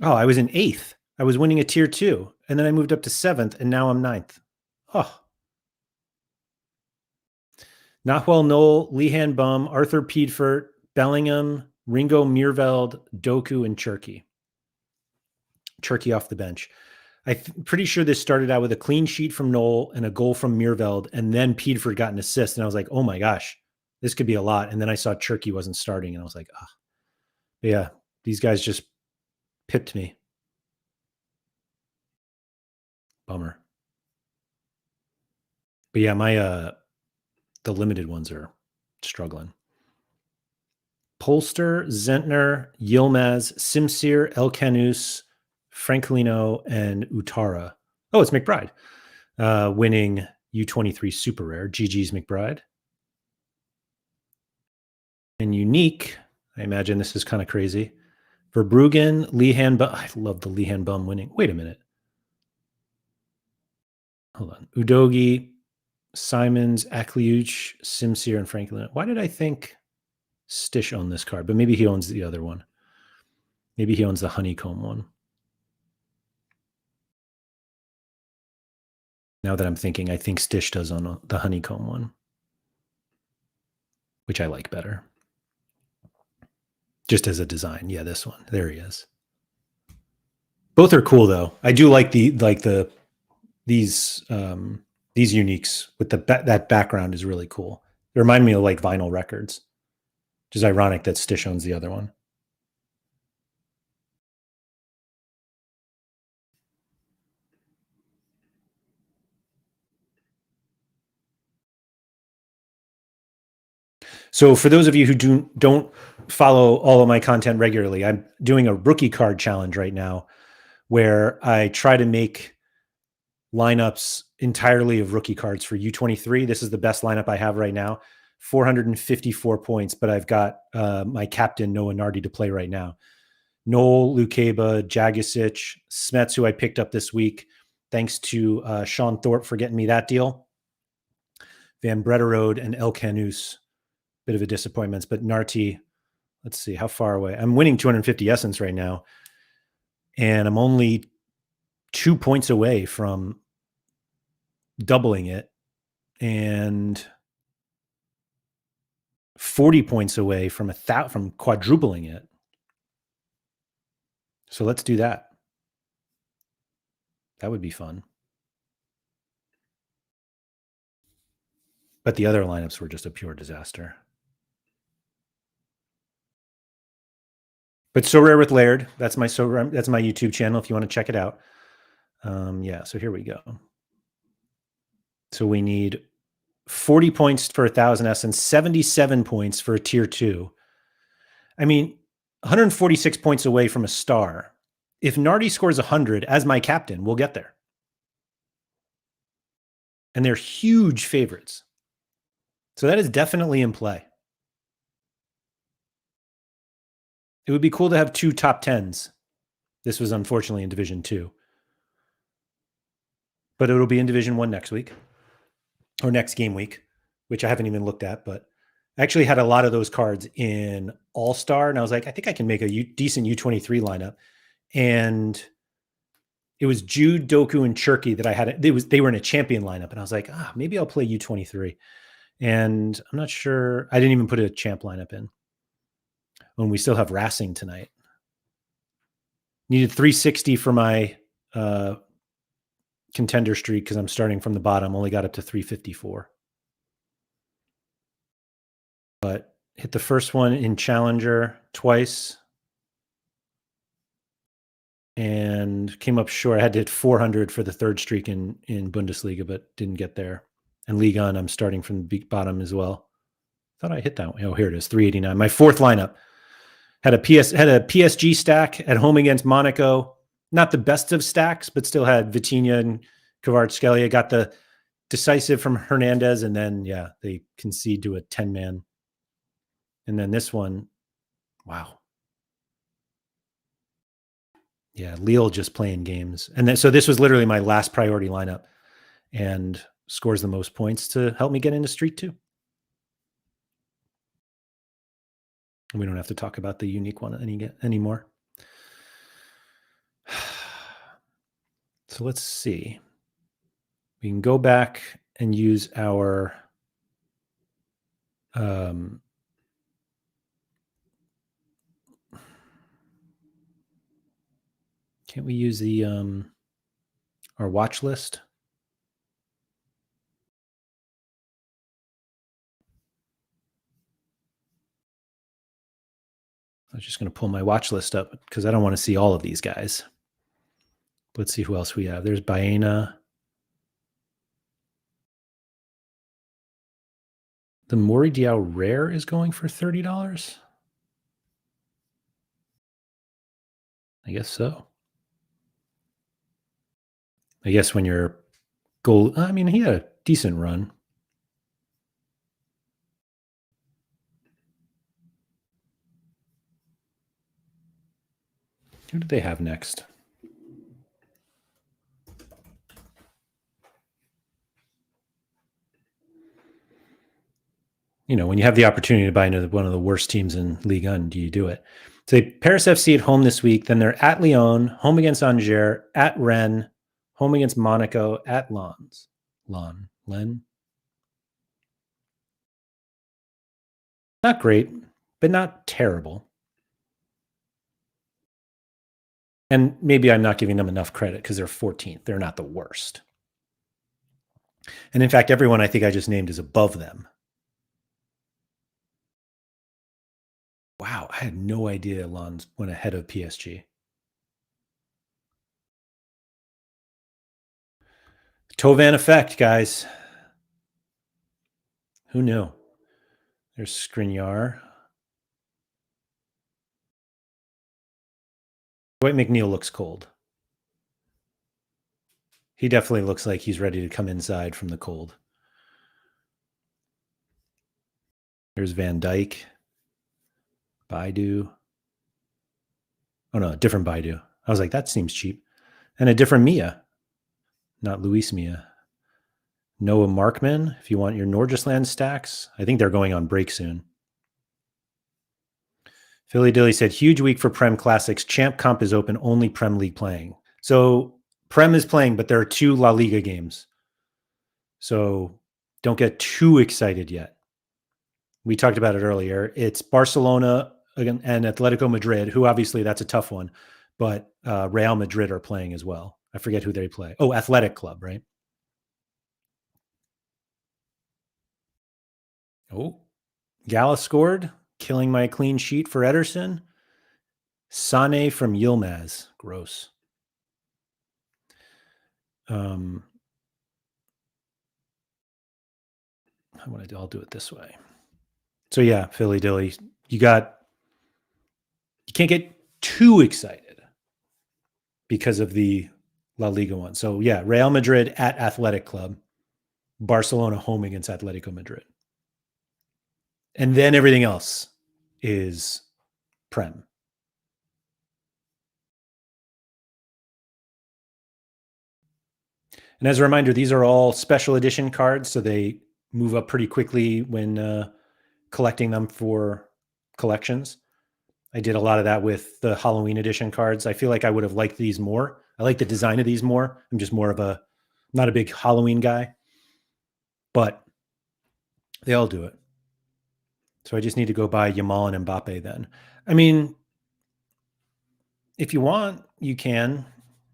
Oh, I was in 8th. I was winning a tier 2, and then I moved up to 7th, and now I'm 9th. Oh. Nahuel Knoll, Lehan Bum, Arthur Piedfort, Bellingham, Ringo Meerveld, Doku, and Cherky. Cherky off the bench. I'm pretty sure this started out with a clean sheet from Knoll and a goal from Meerveld, and then Piedfort got an assist, and I was like, oh my gosh, this could be a lot. And then I saw Cherky wasn't starting, and I was like, ah, oh. Yeah, these guys just pipped me. Bummer. But yeah, my the limited ones are struggling. Polster, Zentner, Yilmaz, Simsir, Elkanus, Franklino, and Utara. Oh, it's McBride winning U23 Super Rare. GG's McBride. And Unique, I imagine this is kind of crazy. Verbruggen, Lehan Bum. I love the Lehan Bum winning. Wait a minute. Hold on. Udogi, Simons, Akliuch, Simsir, and Franklin. Why did I think Stish owned this card? But maybe he owns the other one. Maybe he owns the honeycomb one. Now that I'm thinking, I think Stish does on the honeycomb one, which I like better. Just as a design. Yeah, this one. There he is. Both are cool though. I do like these uniques with that background is really cool. They remind me of like vinyl records, which is ironic that Stish owns the other one. So for those of you who don't follow all of my content regularly, I'm doing a rookie card challenge right now where I try to make lineups entirely of rookie cards for U23. This is the best lineup I have right now. 454 points, but I've got my captain Noah Nardi to play right now. Noel, Lukeba, Jagicic, Smets, who I picked up this week. Thanks to Sean Thorpe for getting me that deal. Van Brederode and El Canus. Bit of a disappointment, but Narty, let's see, how far away? I'm winning 250 essence right now, and I'm only 2 points away from doubling it and 40 points away from from quadrupling it. So let's do that. That would be fun. But the other lineups were just a pure disaster. But Sorare with Laird, that's my YouTube channel if you want to check it out. Yeah, so here we go. So we need 40 points for 1000S and 77 points for a tier 2. I mean, 146 points away from a star. If Nardi scores 100 as my captain, we'll get there. And they're huge favorites. So that is definitely in play. It would be cool to have 2 top 10s. This was unfortunately in Division 2. But it'll be in Division 1 next week. Or next game week, which I haven't even looked at. But I actually had a lot of those cards in All-Star. And I was like, I think I can make a decent U23 lineup. And it was Jude, Doku, and Cherky that I had. They were in a champion lineup. And I was like, maybe I'll play U23. And I'm not sure. I didn't even put a champ lineup in. When we still have Racing tonight. Needed 360 for my contender streak because I'm starting from the bottom. Only got up to 354. But hit the first one in Challenger twice. And came up short. I had to hit 400 for the third streak in Bundesliga, but didn't get there. And Ligue 1, I'm starting from the bottom as well. Thought I hit that one. Oh, here it is, 389. My fourth lineup. Had a PSG stack at home against Monaco. Not the best of stacks, but still had Vitinha and Kvaratskhelia. Got the decisive from Hernandez, and then, yeah, they concede to a 10-man. And then this one, wow. Yeah, Lille just playing games. And then, so this was literally my last priority lineup and scores the most points to help me get into Street 2. We don't have to talk about the unique one anymore. So let's see. We can go back and use our can't we use the our watch list? I was just going to pull my watch list up because I don't want to see all of these guys. Let's see who else we have. There's Baena. The Mori Diao Rare is going for $30. I guess so. I guess when you're goal, I mean, he had a decent run. Who did they have next? You know, when you have the opportunity to buy into one of the worst teams in Ligue 1, do you do it? So Paris FC at home this week. Then they're at Lyon, home against Angers, at Rennes, home against Monaco, at Lens. Not great, but not terrible. And maybe I'm not giving them enough credit because they're 14th. They're not the worst. And in fact, everyone I think I just named is above them. Wow, I had no idea Lens went ahead of PSG. Tovan effect, guys. Who knew? There's Skriniar. Dwight McNeil looks cold. He definitely looks like he's ready to come inside from the cold. There's Van Dijk. Baidu. Oh, no, a different Baidu. I was like, that seems cheap. And a different Mia. Not Luis Mia. Noah Markman, if you want your Nordjylland stacks. I think they're going on break soon. Philly Dilly said, huge week for Prem Classics. Champ Comp is open, only Prem League playing. So Prem is playing, but there are 2 La Liga games. So don't get too excited yet. We talked about it earlier. It's Barcelona and Atletico Madrid, who obviously that's a tough one, but Real Madrid are playing as well. I forget who they play. Oh, Athletic Club, right? Oh, Gala scored, killing my clean sheet for Ederson. Sane from Yilmaz. Gross. I'll do it this way. So yeah, Philly Dilly, you can't get too excited because of the La Liga one. So yeah, Real Madrid at Athletic Club, Barcelona home against Atletico Madrid. And then everything else is Prem. And as a reminder, these are all special edition cards, so they move up pretty quickly when collecting them for collections. I did a lot of that with the Halloween edition cards. I feel like I would have liked these more. I like the design of these more. I'm just not a big Halloween guy, but they all do it. So I just need to go buy Yamal and Mbappe then. I mean, if you want, you can.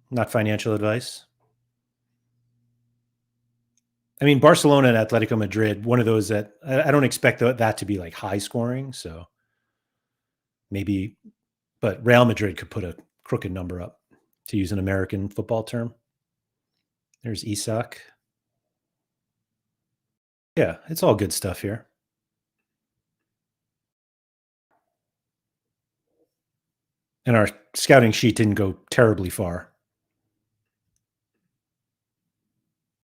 Not financial advice. I mean, Barcelona and Atletico Madrid, one of those that I don't expect that to be like high scoring. So maybe, but Real Madrid could put a crooked number up, to use an American football term. There's Isak. Yeah, it's all good stuff here. And our scouting sheet didn't go terribly far.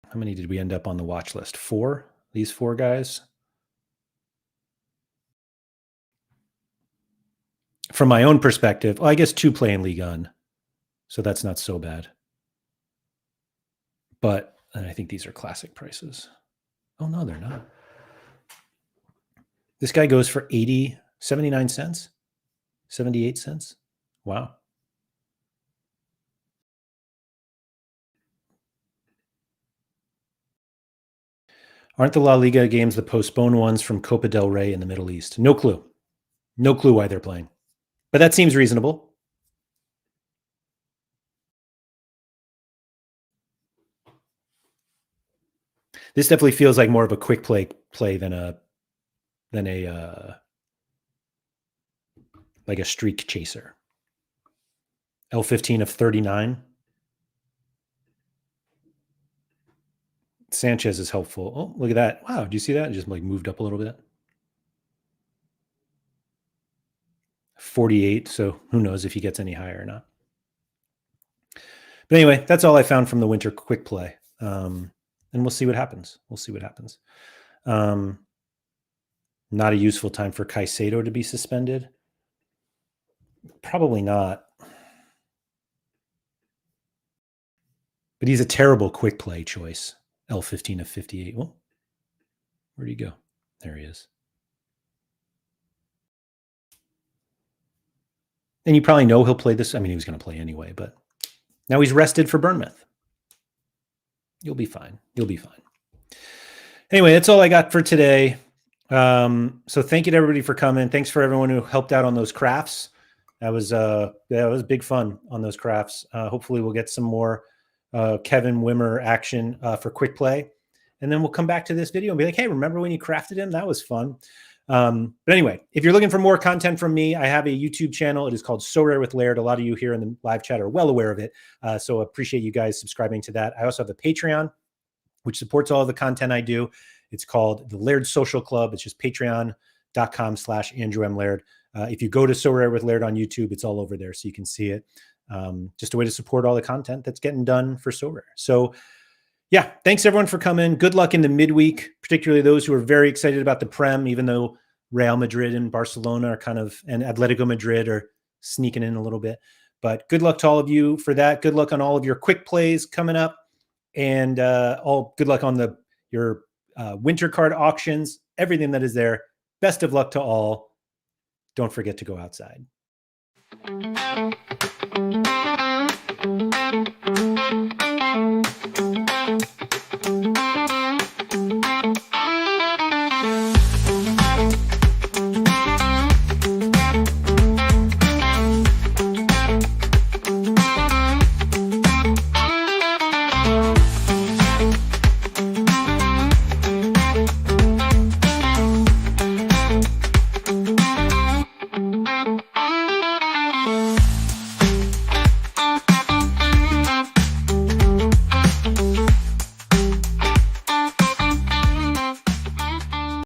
How many did we end up on the watch list? 4? These 4 guys? From my own perspective, well, I guess 2 play in Ligue 1. So that's not so bad. But I think these are classic prices. Oh, no, they're not. This guy goes for 79 cents, 78 cents. Wow. Aren't the La Liga games the postponed ones from Copa del Rey in the Middle East? No clue. No clue why they're playing. But that seems reasonable. This definitely feels like more of a quick play than a like a streak chaser. L15 of 39. Sanchez is helpful. Oh, look at that. Wow, do you see that? It just like moved up a little bit. 48, so who knows if he gets any higher or not. But anyway, that's all I found from the winter quick play. And we'll see what happens. Not a useful time for Caicedo to be suspended. Probably not. But he's a terrible quick play choice. L15 of 58. Well, where'd he go? There he is. And you probably know he'll play this. I mean, he was going to play anyway, but now he's rested for Bournemouth. You'll be fine. Anyway, that's all I got for today. So thank you to everybody for coming. Thanks for everyone who helped out on those crafts. That was big fun on those crafts. Hopefully we'll get some more Kevin Wimmer action for quick play. And then we'll come back to this video and be like, hey, remember when you crafted him? That was fun. But anyway, if you're looking for more content from me, I have a YouTube channel. It is called Sorare with Laird. A lot of you here in the live chat are well aware of it. So I appreciate you guys subscribing to that. I also have a Patreon, which supports all of the content I do. It's called the Laird Social Club. It's just patreon.com/Andrew M. Laird. If you go to Sorare with Laird on YouTube, it's all over there so you can see it. Just a way to support all the content that's getting done for Sorare. So yeah, thanks everyone for coming. Good luck in the midweek, particularly those who are very excited about the Prem, even though Real Madrid and Barcelona are and Atletico Madrid are sneaking in a little bit. But good luck to all of you for that. Good luck on all of your quick plays coming up. And all good luck on your winter card auctions, everything that is there. Best of luck to all. Don't forget to go outside.